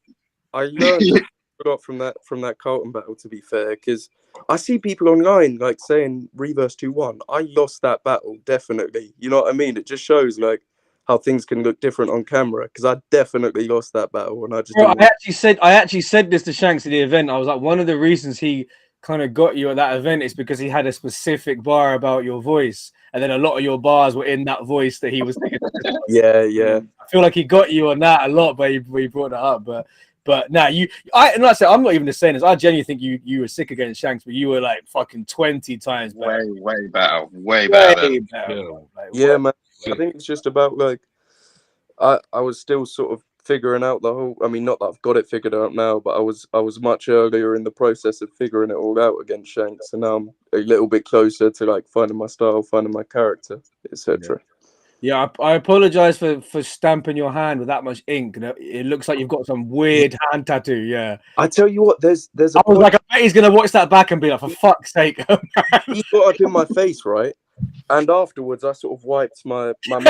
I learned a lot from that Carlton battle, to be fair, because I see people online like saying reverse 2-1. I lost that battle, definitely. You know what I mean? It just shows like how things can look different on camera, because I definitely lost that battle, and I just. Bro, I actually said this to Shanks at the event. I was like, one of the reasons he kind of got you at that event is because he had a specific bar about your voice, and then a lot of your bars were in that voice that he was thinking. Yeah. I feel like he got you on that a lot, but he brought that up. But now like I said, I'm not even just saying this. I genuinely think you were sick against Shanks, but you were like fucking 20 times better. Way better. Way better. Yeah, man. I think it's just about like I was still sort of figuring out the whole. I mean, not that I've got it figured out now, but I was much earlier in the process of figuring it all out against Shanks, and now I'm a little bit closer to like finding my style, finding my character, etc. Yeah, I apologize for stamping your hand with that much ink. It looks like you've got some weird hand tattoo. Yeah, I tell you what, there's. I was like, I bet he's gonna watch that back and be like, for fuck's sake. He got up in my face, right? And afterwards, I sort of wiped my mouth. And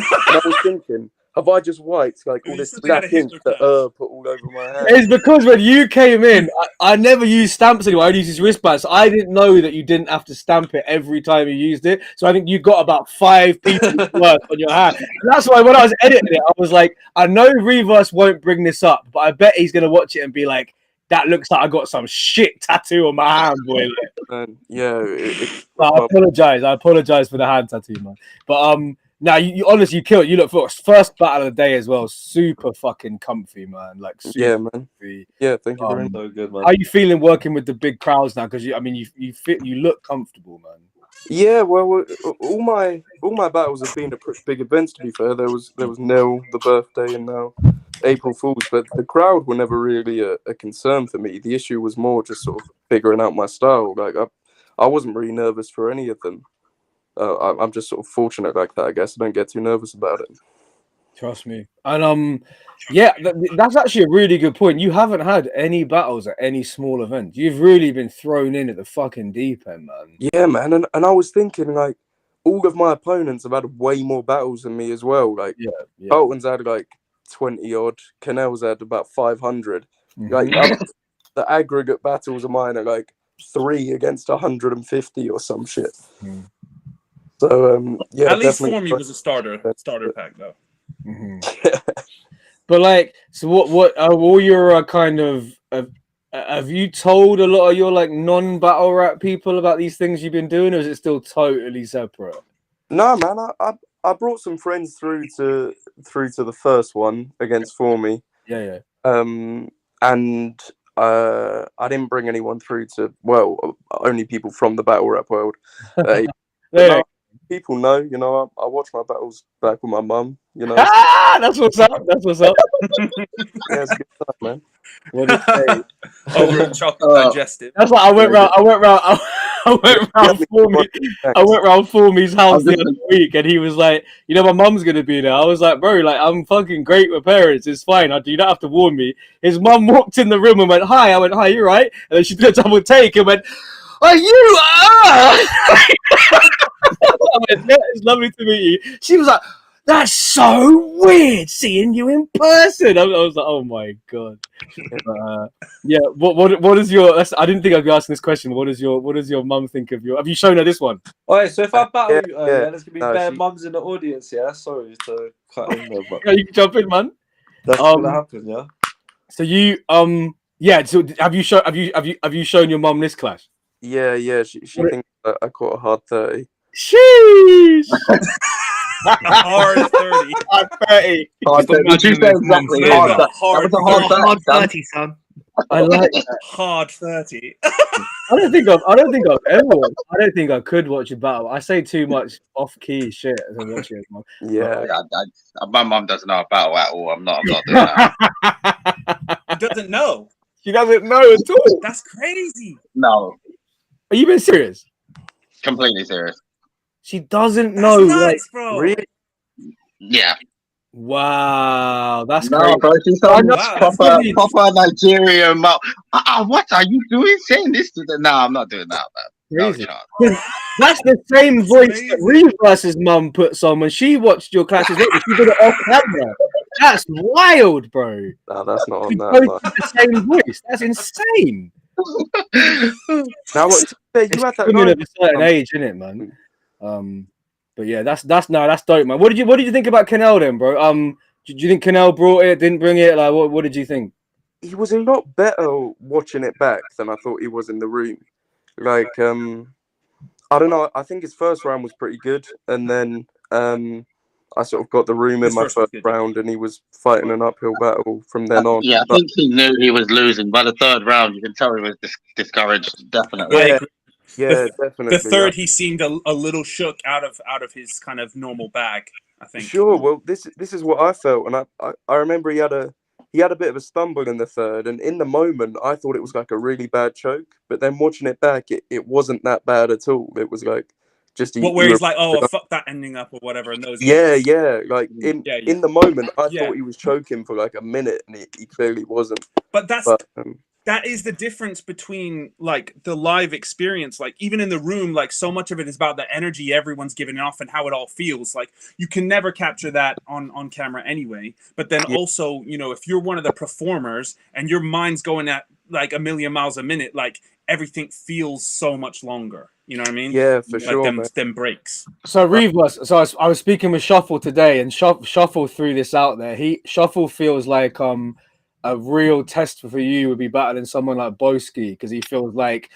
I was thinking, have I just wiped like all this black ink that put all over my hand? It's because when you came in, I never used stamps anymore. I only used his wristbands. So I didn't know that you didn't have to stamp it every time you used it. So I think you got about 5 pieces worth on your hand. And that's why when I was editing it, I was like, I know Reverse won't bring this up, but I bet he's gonna watch it and be like, that looks like I got some shit tattoo on my hand, boy. Yeah. I apologize for the hand tattoo, man. But now you honestly killed. You look for first battle of the day as well. Super fucking comfy, man. Like super yeah, man. comfy. Yeah, thank you very much. So good, man. How you feeling working with the big crowds now? Because you look comfortable, man. Yeah, well, all my battles have been at big events. To be fair, there was Nil, the birthday, and now April Fools. But the crowd were never really a concern for me. The issue was more just sort of figuring out my style. Like I wasn't really nervous for any of them. I'm just sort of fortunate like that, I guess. I don't get too nervous about it. Trust me. And yeah, that's actually a really good point. You haven't had any battles at any small event. You've really been thrown in at the fucking deep end, man. Yeah, man. And I was thinking, like, all of my opponents have had way more battles than me as well. Like, Carlton's had like 20 odd. Canel's had about 500. Like, the aggregate battles of mine are like 3 against 150 or some shit. So yeah, at least for me was a starter pack though. But like, so what are all your kind of have you told a lot of your like non-battle rap people about these things you've been doing, or is it still totally separate? No, man, I brought some friends through to the first one against Formy. Yeah. And I didn't bring anyone through to, well, only people from the battle rap world. People know, you know, I watch my battles back with my mum, you know. That's what's up. Yeah, it's a good time, man. What did you say? Over in chocolate digestive. That's like I went round Formy's house the other week, and he was like, you know, my mum's gonna be there. I was like, bro, like I'm fucking great with parents. It's fine. You don't have to warn me. His mum walked in the room and went, hi. I went, hi, you right? And then she did a double take and went, are you? I went, yeah, it's lovely to meet you. She was like, that's so weird seeing you in person. I was like, oh my god. Yeah. What is your? I didn't think I'd be asking this question. What does your mum think of your? Have you shown her this one? Alright, so if I battle yeah, you, yeah. there's gonna be bare mums in the audience. Yeah, sorry to cut in there, but Yeah, you can jump in, man. that's gonna happen. Yeah. So you yeah. So have you shown your mum this clash? Yeah. She thinks that I caught a hard 30. Sheesh. Hard 30. Hard 30. Hard 30. Did you say exactly Mate, hard? got That hard was a hard 30, Hard son. 30, son. I like that. Hard 30. I don't think I've ever watched. I don't think I could watch a battle. I say too much off-key shit as I'm watching it. Yeah. My mum doesn't know about at all. I'm not doing that. He doesn't know. She doesn't know at all. That's crazy. No, Are you being serious? completely serious. She doesn't That's know. nuts, bro. Really? Yeah. Wow, that's No, crazy. bro, she's some Wow, proper Nigerian mum. What are you doing saying this to the? No, I'm not doing that, man. Crazy. No chance. That's the same voice amazing. that Reverse's mum puts on when she watched your classes. She did it off camera. That's wild, bro. No, that's not on She that. both Like. did the same voice. That's insane. Now what? You had that Women line. of a certain age, isn't it, man? But yeah, that's dope, man. What did you think about Canel then, bro? Do you think Canel brought it? Didn't bring it? Like, what did you think? He was a lot better watching it back than I thought he was in the room. Like, I don't know. I think his first round was pretty good, and then I sort of got the room in His my first was first good. round, and he was fighting an uphill battle from then on. Yeah, I But think he knew he was losing. By the third round, you can tell he was discouraged. Definitely. I yeah, agree. yeah, definitely. The third, he seemed a little shook out of his kind of normal bag, I think. Sure. Well, this is what I felt, and I remember he had a bit of a stumble in the third, and in the moment I thought it was like a really bad choke, but then watching it back, it wasn't that bad at all. It was like just Where he's like, oh, fuck that ending up or whatever. And those yeah, like in Yeah. the moment I Yeah. thought he was choking for like a minute, and he clearly wasn't. But that's But that is the difference between like the live experience, like even in the room, like so much of it is about the energy everyone's giving off and how it all feels. Like you can never capture that on camera anyway. But then also, you know, if you're one of the performers and your mind's going at like a million miles a minute, like everything feels so much longer. You know what I mean? yeah, for Like sure, man. them breaks. So Reverse. So I was speaking with Shuffle today, and Shuffle threw this out there. Shuffle feels like a real test for you would be battling someone like Boski, because he feels like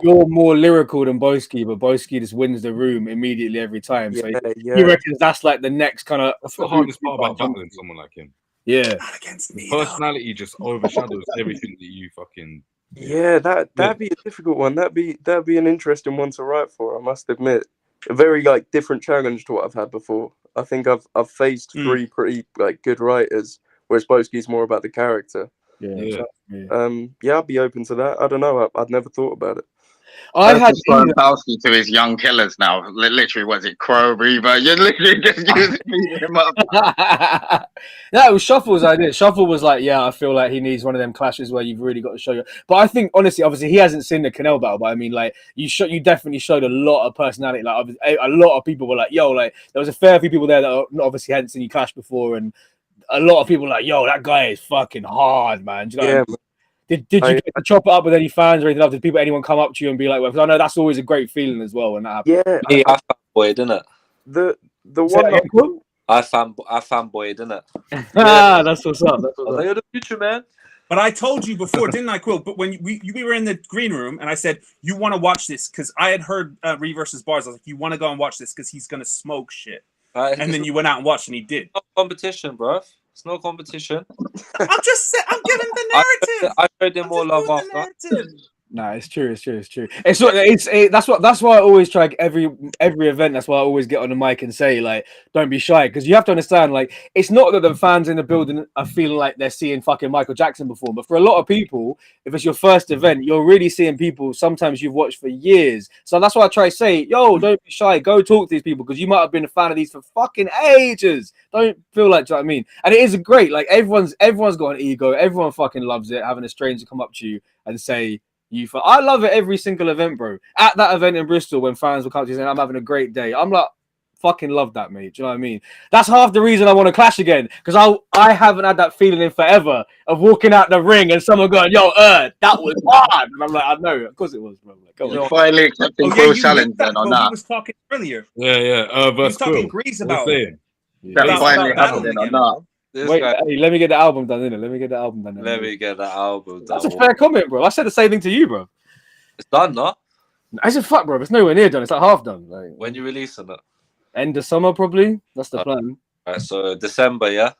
you're more lyrical than Boski, but Boski just wins the room immediately every time. So he reckons that's like the next kind of. That's the hardest part about battling someone like him. Yeah, Not against me. Personality just overshadows everything that you fucking. Yeah, that'd be a difficult one. That'd be an interesting one to write for. I must admit, a very like different challenge to what I've had before. I think I've faced three pretty like good writers, whereas Boski's more about the character. Yeah. Yeah, I'd be open to that. I don't know. I'd never thought about it. I had Bowski to his young killers now. Literally, was it Crow Reaver? You're literally just using him up. That was Shuffle's idea. Shuffle was like, yeah, I feel like he needs one of them clashes where you've really got to show you. But I think honestly, obviously, he hasn't seen the Canel battle, but I mean, like, you definitely showed a lot of personality. Like, a lot of people were like, yo, like, there was a fair few people there that obviously hadn't seen you clash before, and a lot of people were like, yo, that guy is fucking hard, man. Do you know what I mean? Did you get to chop it up with any fans or anything? Did anyone come up to you and be like, well, because I know that's always a great feeling as well when that happens. Yeah, I fanboyed, didn't it? The one I fanboyed, didn't it? That's what's up. That's what's up. You're the future, man. But I told you before, didn't I, Quill? But when we were in the green room and I said, you want to watch this? Because I had heard Reverse's bars. I was like, you want to go and watch this because he's going to smoke shit. And then you went out and watched and he did. No competition, bro. It's no competition. I'm giving the narrative. I showed him more love after. No, it's true. That's why I always try every event. That's why I always get on the mic and say, like, don't be shy, because you have to understand, like, it's not that the fans in the building are feeling like they're seeing fucking Michael Jackson perform, but for a lot of people, if it's your first event, you're really seeing people sometimes you've watched for years. So that's why I try to say, yo, don't be shy, go talk to these people, because you might have been a fan of these for fucking ages. Don't feel like, do you know what I mean? And it is great. Like, everyone's got an ego. Everyone fucking loves it, having a stranger come up to you and say, I love it every single event, bro. At that event in Bristol, when fans will come to you saying, I'm having a great day, I'm like, fucking love that, mate. Do you know what I mean? That's half the reason I want to clash again, because I haven't had that feeling in forever of walking out the ring and someone going, "Yo, that was hard," and I'm like, "I know, of course it was, bro." Like, You're finally accepting Quill's challenge then on that. We was talking earlier. Yeah. We was talking Grease about that finally happened on that. Wait, hey, let me get the album done, innit? Let me get the album done. Let me get the album done. That's a fair comment, bro. I said the same thing to you, bro. It's done, no? I said, fuck, bro. It's nowhere near done. It's like half done. Like, when you releasing it? End of summer, probably. That's the plan. All right, so December, yeah?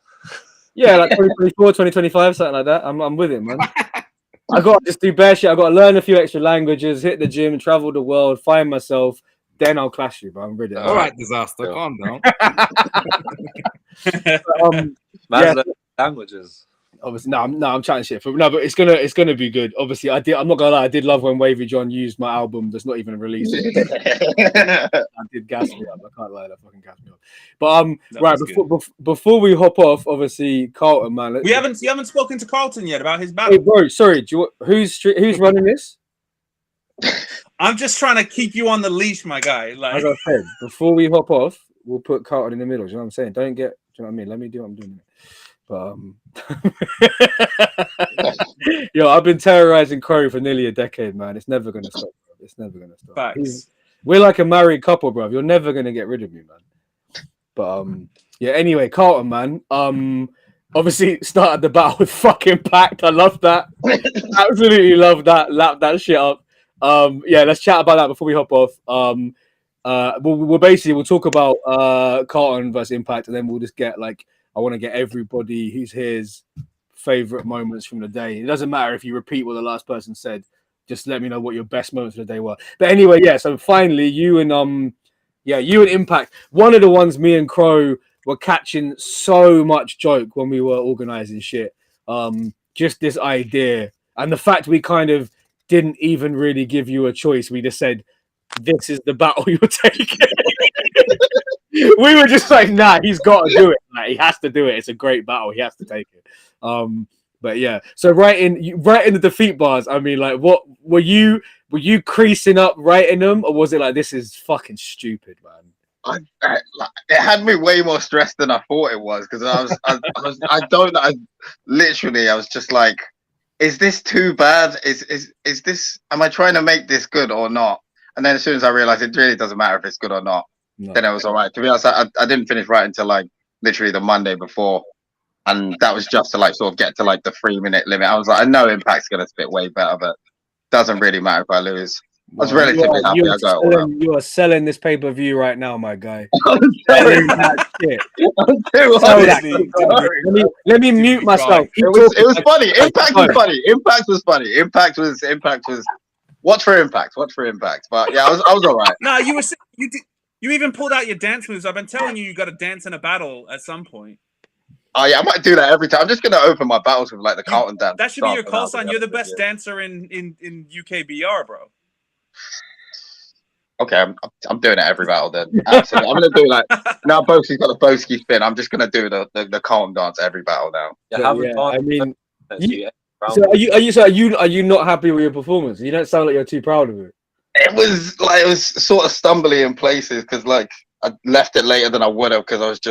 Yeah, like 2024, 2025, something like that. I'm with it, man. I got to just do bare shit. I got to learn a few extra languages, hit the gym, travel the world, find myself. Then I'll clash you, bro. I'm ready. All right, Disaster. Calm down. Languages. Obviously, I'm chatting shit. But it's gonna be good. Obviously, I'm not gonna lie. I did love when Wavy John used my album that's not even released. I did gas me up. I can't lie, that fucking gas me up. But right before we hop off, obviously Carlton, man. You haven't spoken to Carlton yet about his battle. Hey, bro, sorry. Who's running this? I'm just trying to keep you on the leash, my guy. Like I said, before we hop off, we'll put Carlton in the middle. Do you know what I'm saying? Do you know what I mean? Let me do what I'm doing. But yo, I've been terrorizing Crow for nearly a decade, man. It's never gonna stop, bro. It's never gonna stop. Facts. We're like a married couple, bro. You're never gonna get rid of me, man. But yeah. Anyway, Carlton, man. Obviously started the battle with fucking packed. I love that. Absolutely love that. Lap that shit up. Yeah, let's chat about that before we hop off. We'll talk about Carlton versus Impact, and then we'll just get like. I want to get everybody who's here's favorite moments from the day. It doesn't matter if you repeat what the last person said. Just let me know what your best moments of the day were. But anyway, yeah. So finally, you and Impact. One of the ones me and Crow were catching so much joke when we were organizing shit. Just this idea and the fact we kind of didn't even really give you a choice. We just said, "This is the battle you were taking." We were just like, nah, he's got to do it. Like, he has to do it. It's a great battle. He has to take it. But yeah. So right in the defeat bars. I mean, like, what were you creasing up writing them, or was it like, this is fucking stupid, man? It had me way more stressed than I thought it was, because I was just like, is this too bad? Is this? Am I trying to make this good or not? And then as soon as I realized it really doesn't matter if it's good or not. No. Then it was all right. To be honest, I didn't finish writing until like literally the Monday before, and that was just to like sort of get to like the 3-minute limit. I was like, I know Impact's gonna spit way better, but doesn't really matter if I lose. I was relatively happy. You are selling this pay-per-view right now, my guy. Let me mute myself. It was funny. Impact was funny. Impact was. Watch for Impact. But yeah, I was all right. No, you even pulled out your dance moves. I've been telling you got to dance in a battle at some point. Oh yeah, I might do that every time. I'm just gonna open my battles with like the Carlton dance. That should be your call sign. You're the best dancer in UKBR, bro. Okay, I'm doing it every battle then. Absolutely. I'm gonna do like now. Boski's got the Boski spin. I'm just gonna do the Carlton dance every battle now. I mean, so are you not happy with your performance? You don't sound like you're too proud of it. It was sort of stumbly in places because like I left it later than I would have, because I was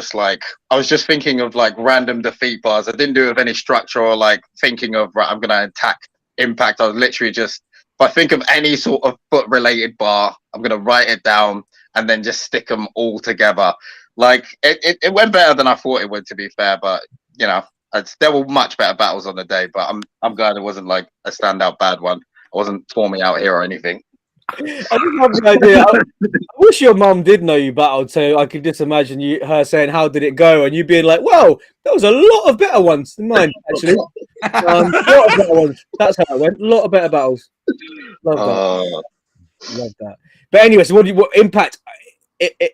just thinking of like random defeat bars. I didn't do it with any structure or like thinking of right, I'm gonna attack Impact. I was literally just, if I think of any sort of foot related bar, I'm gonna write it down and then just stick them all together. Like it went better than I thought it would, to be fair, but you know, there were much better battles on the day, but I'm glad it wasn't like a standout bad one. I wasn't forming out here or anything. I just have the idea. I wish your mum did know you battled, so I could just imagine her saying, "How did it go?" and you being like, "Well, there was a lot of better ones than mine, actually. A lot of better ones. That's how it went. A lot of better battles. Love that. Love that." But anyway, so what Impact?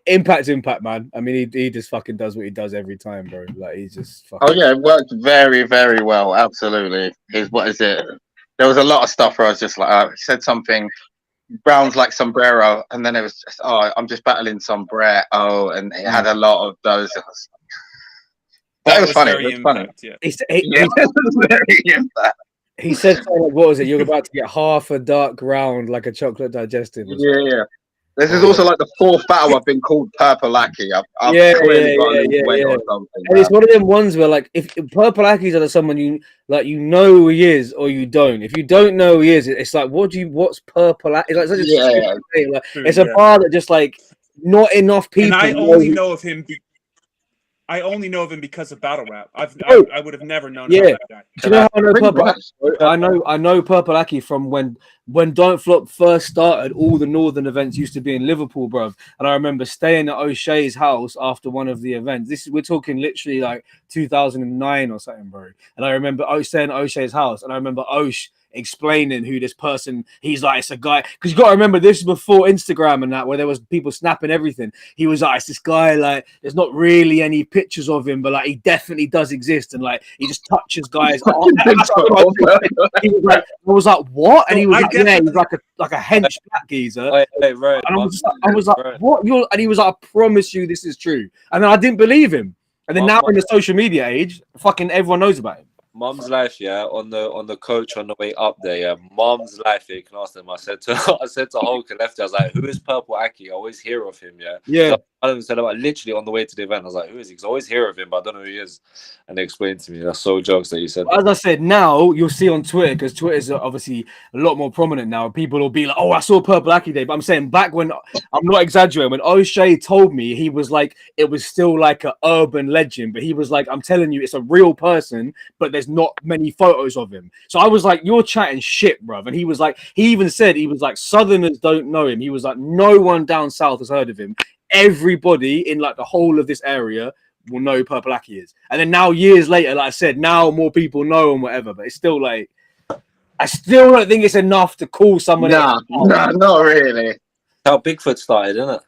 Impact, man. I mean, he just fucking does what he does every time, bro. Like he's just. Fucking... Oh yeah, it worked very, very well. Absolutely. What is it? There was a lot of stuff where I was just like, he said something. Brown's like sombrero, and then it was just, I'm just battling sombrero, and it had a lot of those. But it was funny. It was funny. Yeah. He said, "What was it? You're about to get half a dark round like a chocolate digestive." Yeah. This is also like the 4th battle I've been called Purple Aki. I've clearly got to lose weight or something. And it's one of them ones where, like, if Purple Aki's are someone you know who he is or you don't. If you don't know who he is, it's like, what's Purple Aki? It's like such a stupid thing. Like, it's a bar that just like not enough people. And I only know of him. I only know of him because of battle rap. I would have never known about that guy. Do you know how I know Purple Aki? I know Purple Aki from when Don't Flop first started. All the Northern events used to be in Liverpool, bruv. And I remember staying at O'Shea's house after one of the events. We're talking literally like 2009 or something, bro. And I remember staying at O'Shea's house, and I remember Osh explaining who this person, he's like, it's a guy, because you got to remember this is before Instagram and that, where there was people snapping everything. He was like, it's this guy, like, there's not really any pictures of him, but like he definitely does exist, and like he just touches guys. I was like, what? And he was like, yeah, he's like a hench black geezer. And I was like, what? And he was like, I promise you this is true. And then I didn't believe him. And then now in the social media age, fucking everyone knows about him. Mum's life, yeah, on the coach on the way up there, yeah. Mum's life, yeah, you can ask them. I said to Hulk and Lefty, I was like, who is Purple Aki? I always hear of him, yeah. Yeah. So I said about literally on the way to the event. I was like, who is he? Because I always hear of him, but I don't know who he is. And they explained to me. That's so jokes that you said. As I said, now you'll see on Twitter, because Twitter is obviously a lot more prominent now. People will be like, oh, I saw Purple Aki Day. But I'm saying back when, I'm not exaggerating, when O'Shea told me, he was like, it was still like an urban legend. But he was like, I'm telling you, it's a real person, but there's not many photos of him. So I was like, you're chatting shit, bruv. And he was like, he even said, he was like, Southerners don't know him. He was like, no one down south has heard of him. Everybody in like the whole of this area will know who Purple Aki is. And then now years later, like I said, now more people know and whatever, but it's still like, I still don't think it's enough to call someone. Nah, not really. How Bigfoot started, isn't it?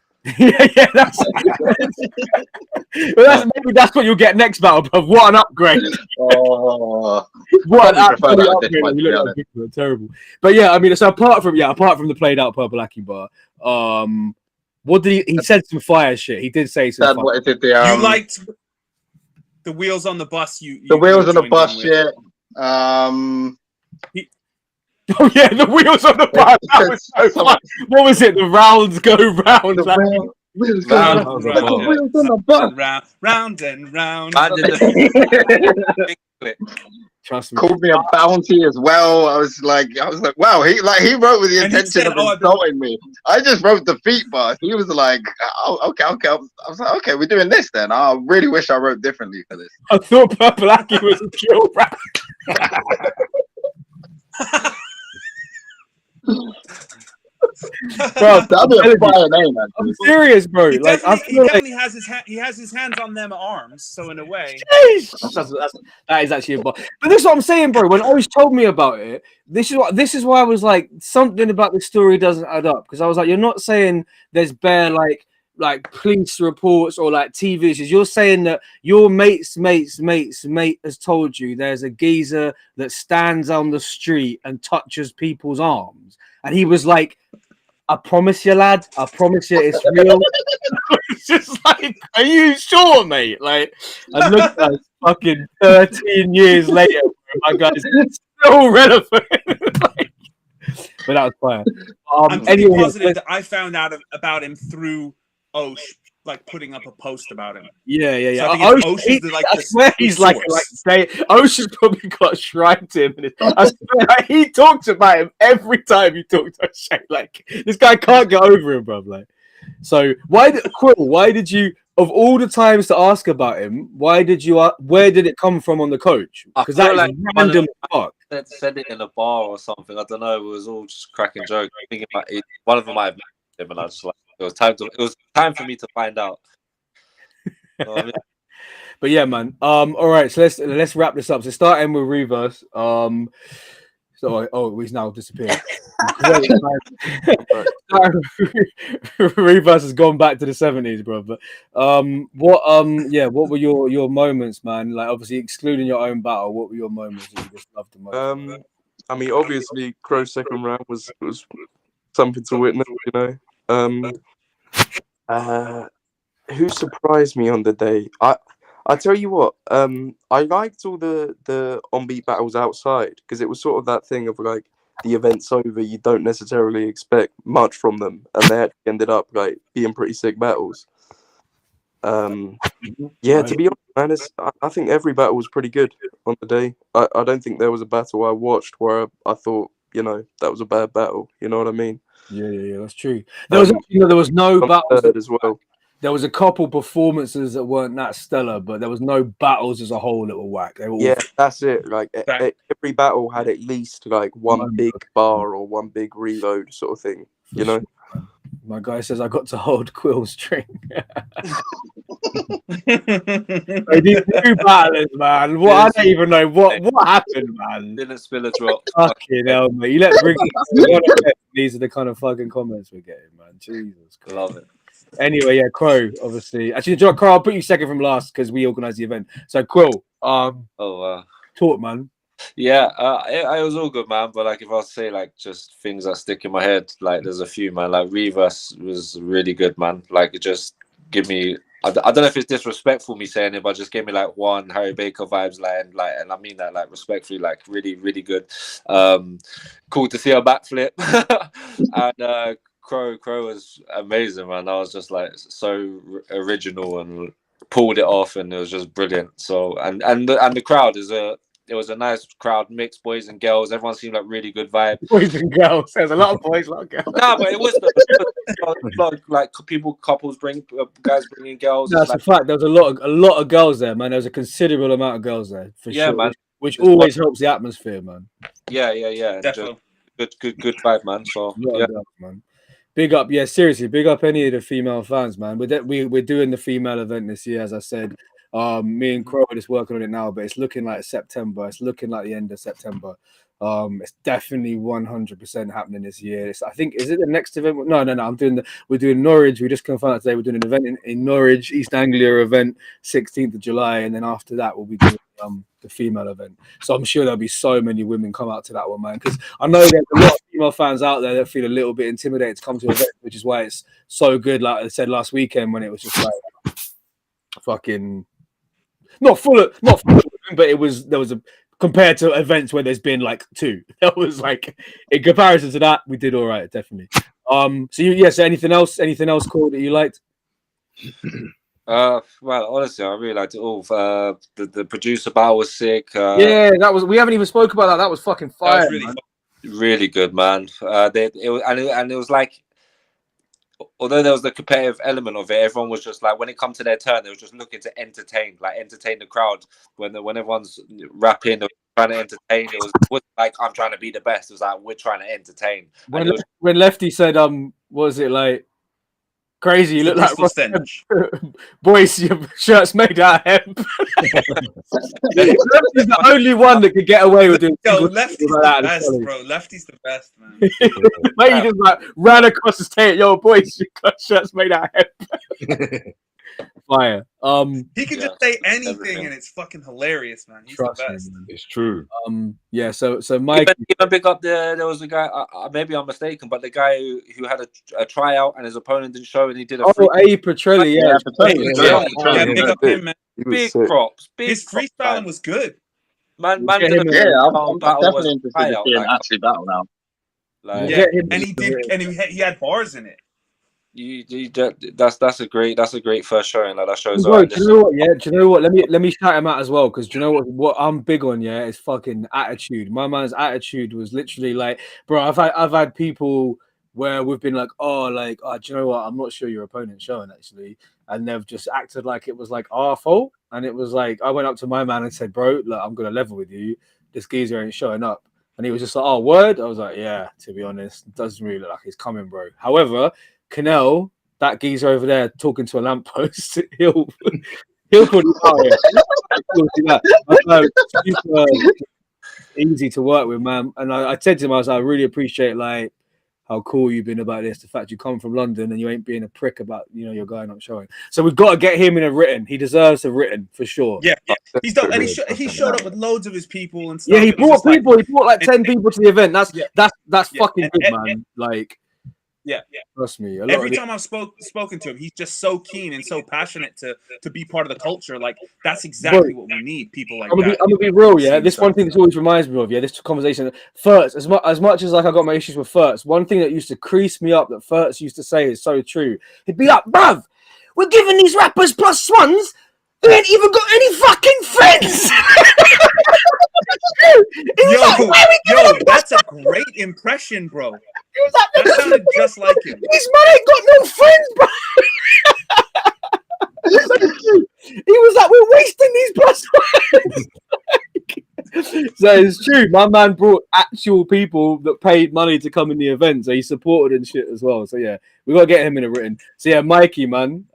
yeah, maybe that's what you'll get next battle, but what an upgrade. Oh, what an upgrade. Like terrible. But yeah, I mean, so apart from the played out Purple Aki bar, what did he said some fire shit. He did say some fire. You liked the wheels on the bus. The wheels on the bus shit. Oh yeah, the wheels on the bus. That was so fun. What was it? The rounds go round. Wheels on the bus. Round and round. Trust me. Called me a bounty as well. I was like, wow, he wrote with the intention of insulting me. I just wrote the feet bar. He was like, oh, okay. I was like, okay, we're doing this then. I really wish I wrote differently for this. I thought Purple Aki was a pure rap. Bro, that'd be a fire name, man. I'm serious, bro. He like, definitely has his hands on them arms. So in a way, that is actually a bar. But this is what I'm saying, bro. When Osh told me about it, this is why I was like, something about the story doesn't add up, because I was like, you're not saying there's bare like police reports or like TV issues. You're saying that your mate's mate has told you there's a geezer that stands on the street and touches people's arms, and he was like, I promise you, lad. I promise you, it's real. It's just like, are you sure, mate? Like, I looked at fucking 13 years later, my guy's still relevant. Like, but that was fine. I'm pretty positive that I found out about him through Osh, like putting up a post about him. Yeah. So Osh is like Osh has probably got a shrine to him. I swear, like, he talks about him every time he talks about shit. Like, this guy can't get over him, bro. Like, so why did you, of all the times to ask about him, where did it come from on the coach? Because that is like random fuck. Said it in a bar or something. I don't know. It was all just cracking jokes. I think one of them might have met him, and I just like, it was time for me to find out. You know what I mean? But yeah, man. All right, so let's wrap this up. So starting with Reverse. He's now disappeared. Reverse has gone back to the 70s, bro. But what were your moments, man? Like, obviously excluding your own battle, what were your moments that you just loved the most? I mean, obviously, Crow's second round was something to witness, you know. Who surprised me on the day? I tell you what, I liked all the on-beat battles outside, because it was sort of that thing of like, the event's over, you don't necessarily expect much from them, and they actually ended up like being pretty sick battles. Yeah, to be honest, man, I think every battle was pretty good on the day. I don't think there was a battle I watched where I thought, you know, that was a bad battle. You know what I mean? Yeah, that's true. There was, there was no battles as well. There was a couple performances that weren't that stellar, but there was no battles as a whole that were whack. They were all that's it. Like every battle had at least like one big bar or one big reload sort of thing. You know. My guy says I got to hold Quill's string. These new battlers, man. What I don't even know what happened, man. Didn't spill a drop. Fucking hell, man. You let Ricky. These are the kind of fucking comments we're getting, man. Jesus Christ. Love it. Anyway, yeah, Crow, obviously. Actually, Crow, I'll put you second from last because we organised the event. So, Quill, talk, man. Yeah, it was all good, man. But like, if I say like just things that stick in my head, like there's a few, man. Like Reverse was really good, man. Like it just give me. I don't know if it's disrespectful me saying it, but just gave me like one Harry Baker vibes, and I mean that like respectfully, like really, really good. Cool to see a backflip, and Crow was amazing, man. I was just like so original and pulled it off, and it was just brilliant. So and the crowd it was a nice crowd, mixed boys and girls. Everyone seemed like really good vibe. Boys and girls. There's a lot of boys, a lot of girls. No, but it was like people, couples guys bringing girls. That's a fact. There was a lot of girls there, man. There was a considerable amount of girls there for sure, man. Which always helps the atmosphere, man. Yeah. Definitely. Good vibe, man. So yeah, girls, man. Big up, seriously, big up any of the female fans, man. We're doing the female event this year, as I said. Me and Crow are just working on it now, but it's looking like September. It's looking like the end of September. It's definitely 100% happening this year. I think, is it the next event? No. We're doing Norwich. We just confirmed today. We're doing an event in Norwich, East Anglia event, 16th of July, and then after that we'll be doing the female event. So I'm sure there'll be so many women come out to that one, man. Because I know there's a lot of female fans out there that feel a little bit intimidated to come to an event, which is why it's so good. Like I said last weekend, when it was just like fucking. Not full of women, but there was a compared to events where there's been like two. That was like in comparison to that, we did all right, definitely. So anything else cool that you liked? Well, honestly, I really liked it all. The producer battle was sick. That was. We haven't even spoke about that. That was fucking fire. That was really good, man. It was like. Although there was the competitive element of it, everyone was just like, when it comes to their turn, they were just looking to entertain the crowd. When everyone's rapping, they were trying to entertain. It was like, I'm trying to be the best. It was like, we're trying to entertain. When Lefty said, what was it like? Crazy, you look like Ross boys, your shirt's made out of hemp. Lefty's the only one that could get away with doing. Lefty's the best, bro. Lefty's the best, man. Mate, he just like ran across the stage. Yo, boys, your shirt's made out of hemp. Fire. He can just say anything and it's fucking hilarious, man. He's the best. It's true. So Mike, even pick up there was a guy. Maybe I'm mistaken, but the guy who had a tryout and his opponent didn't show, and he did a. A Petrelli, Pick up him, man. Big props. His freestyling was good. Man, I'm definitely interested to see him actually battle now. And he had bars in it. That's a great first showing. Like that shows. Bro, do you know what? Yeah, do you know what? Let me shout him out as well, because do you know what I'm big on? Yeah, is fucking attitude. My man's attitude was literally like, bro. I've had people where we've been like, do you know what? I'm not sure your opponent's showing actually, and they've just acted like it was like our fault, and it was like I went up to my man and said, bro, look, I'm gonna level with you. This geezer ain't showing up. And he was just like, oh, word? I was like, yeah, to be honest, it doesn't really look like he's coming, bro. However, Canel, that geezer over there talking to a lamppost, he'll put it out. Super easy to work with, man. And I said to him, I was like, I really appreciate like how cool you've been about this. The fact you come from London and you ain't being a prick about your guy not showing. So we've got to get him in a written. He deserves a written for sure. Yeah. He's done, and he showed up with loads of his people and stuff. Yeah, he brought people. He brought like 10 people to the event. That's fucking good, man. Like Yeah. Trust me. Every time I've spoken to him, he's just so keen and so passionate to be part of the culture. Like that's exactly what we need. People like that. I'm gonna be real, yeah. This one thing that always reminds me of, yeah, this conversation. First, as much as like I got my issues with Furts, one thing that used to crease me up that Furts used to say is so true. He'd be like, bruv, we're giving these rappers +1s. They ain't even got any fucking friends. Yo, that's a great impression, bro. That sounded just like him. These man ain't got no friends, bro. He was like, we're wasting these +1s. So it's true. My man brought actual people that paid money to come in the event, so he supported and shit as well. So yeah, we gotta get him in a written. So yeah, Mikey, man,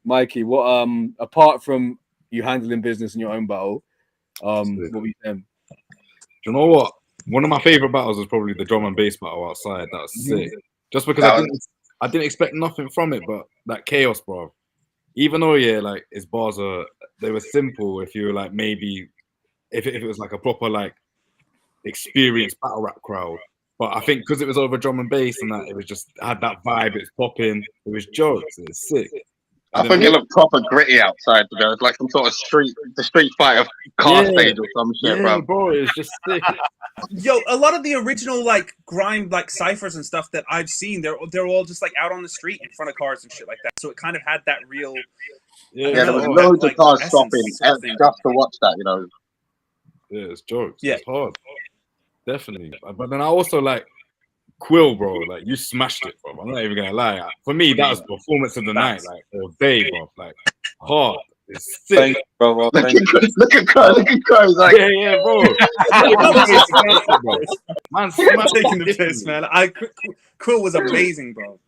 Mikey, what apart from you handling business in your own battle, what were you saying? You know what? One of my favorite battles was probably the drum and bass battle outside. That was sick. Just because I didn't expect nothing from it, but that chaos, bro. Even though like his bars they were simple. If you were like maybe if it was like a proper like experienced battle rap crowd, but I think because it was over drum and bass and that it was just had that vibe. It was popping. It was jokes. It was sick. I think it looked proper gritty outside. To go, it's like some sort of street fighter car stage or some shit, bro. It's just sick. Yo, a lot of the original like grime like ciphers and stuff that I've seen, they're all just like out on the street in front of cars and shit like that. So it kind of had that real. There was loads of cars stopping just to watch that, you know. Yeah, it's jokes. Yeah, it's hard. Definitely. But then I also like Quill, bro. Like you smashed it, bro. I'm not even gonna lie. For me, that was performance of the night, like all day, bro. Like hard. It's sick. Thank you, bro. Look at Crow. Like, yeah, bro. Man, I'm taking the piss, man. Quill was amazing, bro.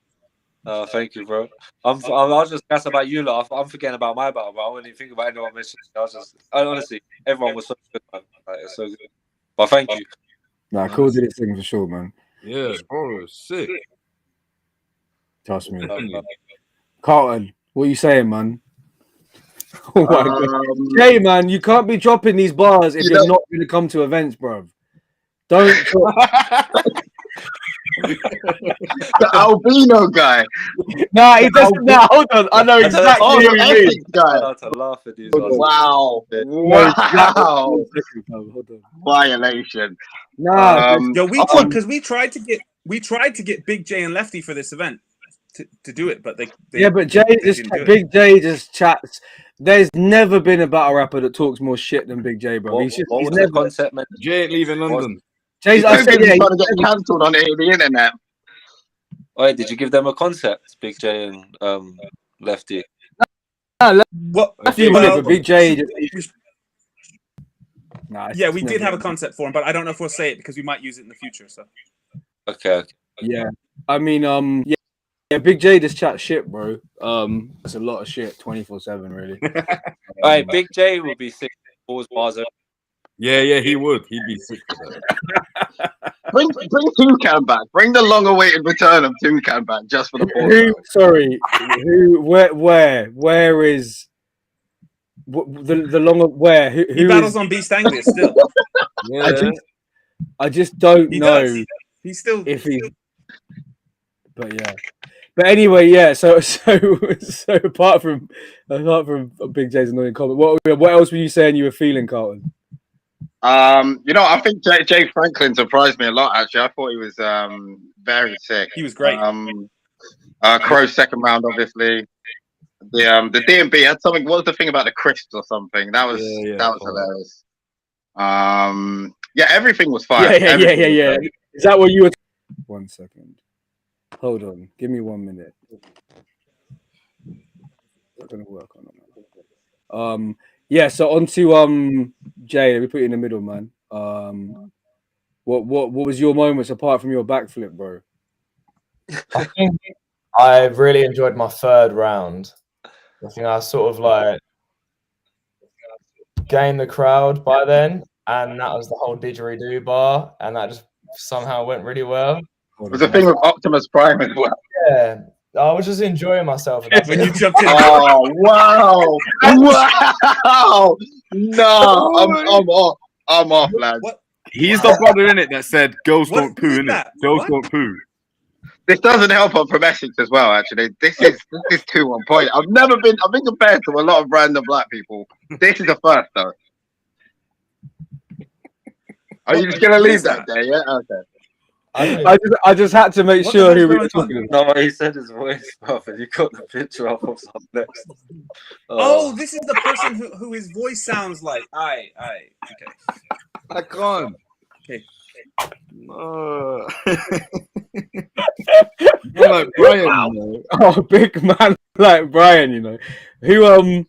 Thank you, bro. I was just gassed about you lot. I'm forgetting about my battle, bro. I wasn't even thinking about anyone mentioning. Honestly, everyone was so good, man. Like, it's so good. But thank you. Nah, Cool did his thing for sure, man. Yeah, bro, sick. Trust me. Carlton, what are you saying, man? Oh my God. Hey, man, you can't be dropping these bars if you're not going to come to events, bro. Don't. The albino guy. Nah, he doesn't. Nah, hold on. I know exactly who you mean. Guy. Wow. Hold on. Violation. Nah, yo, because we tried to get Big J and Lefty for this event to do it, but they but Big J just chats. There's never been a battle rapper that talks more shit than Big J, bro. He's never. Concept, man? Jay ain't leaving London. Jay's trying to get cancelled on the internet. Wait, did you give them a concept, Big J and Lefty? What? Big J. Yeah, we did have a concept for him, but I don't know if we'll say it because we might use it in the future. So. Okay. Yeah, I mean, yeah, Big J just chat shit, bro. It's a lot of shit, 24/7, really. All right, Big J would be sick. Bars. Yeah, he would. He'd be sick for that. Bring Toucan back. Bring the long-awaited return of Toucan back just for the ball. Where is the longer where? Who he battles on Beast Anglia still. Yeah. I just don't know. He's still if he. But yeah. But anyway, yeah. So apart from Big J's annoying comment, what else were you saying you were feeling, Carlton? I think Jay Franklin surprised me a lot. Actually, I thought he was very sick. He was great. Crow's second round, obviously. The D&B had something. What was the thing about the crisps or something? That was hilarious. Yeah, everything was fine. Yeah. Is that what you were? 1 second. Hold on. Give me 1 minute. I'm gonna work on it. Yeah, so on to Jay, let me put you in the middle, man. What was your moments apart from your backflip, bro? I think I really enjoyed my third round. I think I sort of like gained the crowd by then, and that was the whole didgeridoo bar, and that just somehow went really well. It was a thing with Optimus Prime as well. Yeah. I was just enjoying myself. When you jumped in. Oh, wow. Wow. No, I'm off, lads. He's the brother in it that said girls don't poo, innit? Girls don't poo. This doesn't help on promessions as well. Actually, this is too on point. I've been compared to a lot of random black people. This is the first though. Are you just gonna leave that there? Yeah. Okay. I just had to make sure who we were talking about. No, he said his voice, bro, and you got the picture up of up next. Oh, this is the person who his voice sounds like. Okay. I can't. Okay. No. You're like Brian, you know. Oh, big man like Brian, you know. Who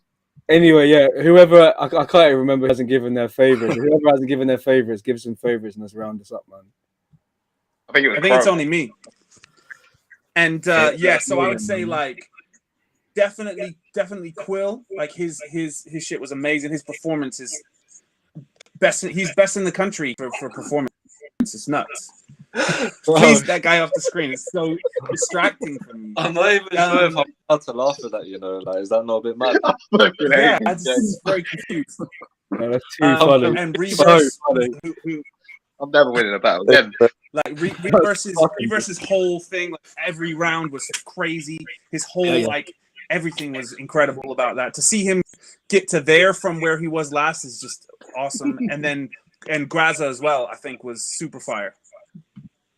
anyway, yeah, whoever I can't even remember hasn't given their favorites. Whoever hasn't given their favorites, give some favorites and let's round this up, man. I think it's only me. And yeah, so I would say like definitely Quill. Like his shit was amazing. His performance is best. He's best in the country for performance. It's nuts. Please, that guy off the screen is so distracting for me. I'm not even sure if I'm allowed to laugh at that, you know. Like, is that not a bit mad? Yeah, I'm just very confused. No, that's too funny. And Reverse, who I'm never winning a battle again. Like Reverse's whole thing, like every round was crazy. His whole like everything was incredible about that. To see him get to there from where he was last is just awesome. And Graza as well, I think was super fire.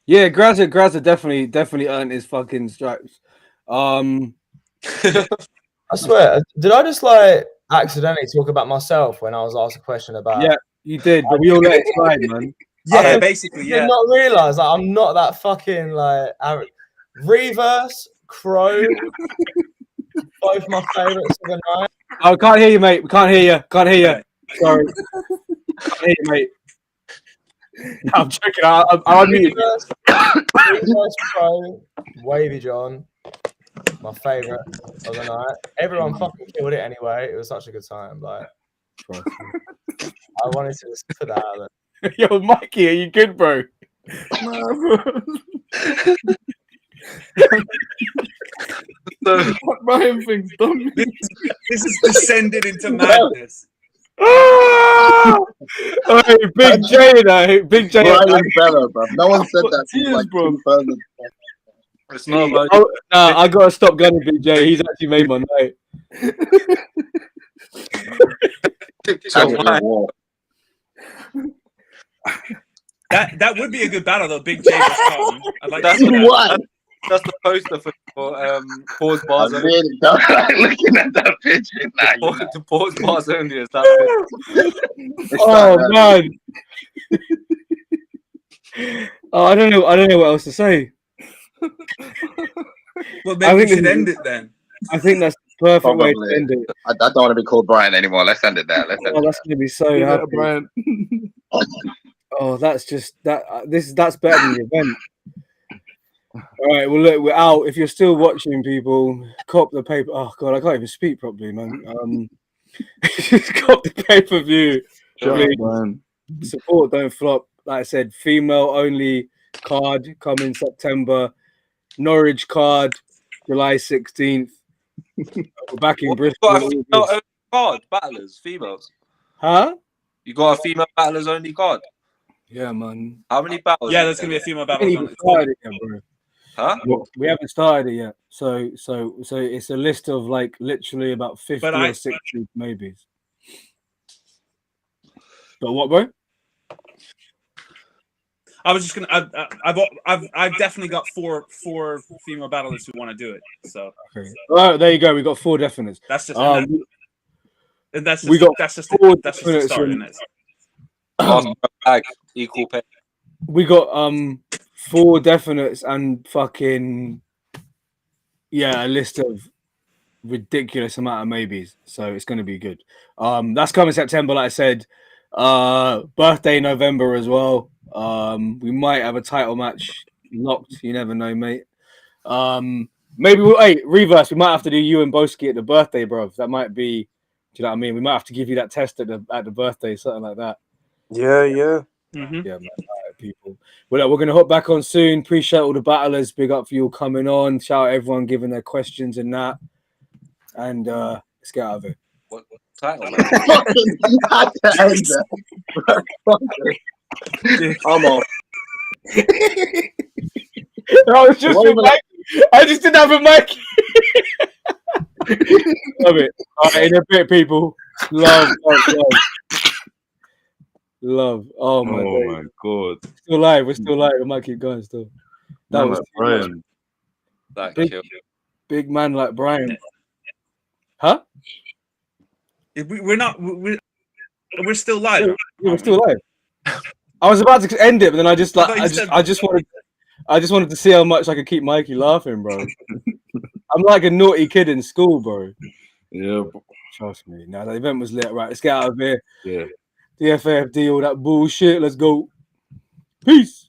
Yeah, Graza definitely earned his fucking stripes. I swear, did I just like accidentally talk about myself when I was asked a question about? Yeah, you did, but we all let it slide, man. Yeah, basically, yeah. I did not realize that I'm not that fucking like Reverse, Crow, both my favorites of the night. Oh, can't hear you, mate. We can't hear you. Sorry. Can't hear you, mate. No, I'm checking out. I'm muted. Reverse, Crow, Wavy John, my favorite of the night. Everyone fucking killed it anyway. It was such a good time. Like, I wanted to just put that out there. Yo, Mikey, are you good, bro? The Brian thing's done. This is descended into madness. Oh, Big J, though. Big J. Brian Bella, bro. No one said that. Like, bro. It's not about Nah, I gotta stop gunning Big J. He's actually made my night. That would be a good battle though. Big J versus Carlton. I'd like that's to see that. That's the poster for pause bars. I really don't like looking at that picture. The pause bars only is that. Oh man. Oh, I don't know what else to say. Well, maybe we should end it then. I think that's the perfect way to end it. I don't want to be called Brian anymore. Let's end it there. That's gonna be so happy. Brian. Oh, that's just that. That's better than the event. All right, well look, we're out. If you're still watching, people, cop the paper. Oh god, I can't even speak properly, man. Just cop the pay-per-view. Support Don't Flop. Like I said, female only card coming September. Norwich card, July 16th. We're back in Bristol. Card battlers, females. Huh? You got a female battlers only card? Yeah, man. How many battles? Yeah, there's gonna be a female battle. Started it yet, bro. Huh? We haven't started it yet. So it's a list of like literally about 50 or 60 maybes. But what, bro? I was just gonna. I've definitely got four female battlers who want to do it. So. Okay. All right, there you go. We got 4 definites. That's just. That's just the start in it. Equal pay. We got 4 definites and fucking a list of ridiculous amount of maybes. So it's gonna be good. That's coming September, like I said. Birthday November as well. We might have a title match locked. You never know, mate. Maybe Reverse. We might have to do you and Boski at the birthday, bro. That might be. Do you know what I mean? We might have to give you that test at the birthday, something like that. Yeah. Mm-hmm. Yeah, man. People. Well, we're gonna hop back on soon. Appreciate all the battlers. Big up for you all coming on. Shout out everyone giving their questions and that. And let's get out of it. What title? I'm off. That was just for Mikey. I just didn't have a mic. Love it. All right, in a bit, people. Love. Oh my God. Still live. We're still live. We might keep going still. That was Brian. Big man like Brian. Huh? We're not. We're still live. Yeah, we're still live. I was about to end it, but then I just wanted to see how much I could keep Mikey laughing, bro. I'm like a naughty kid in school, bro. Yeah. Trust me. Now the event was lit. Right, let's get out of here. Yeah. DFAFD, all that bullshit. Let's go. Peace.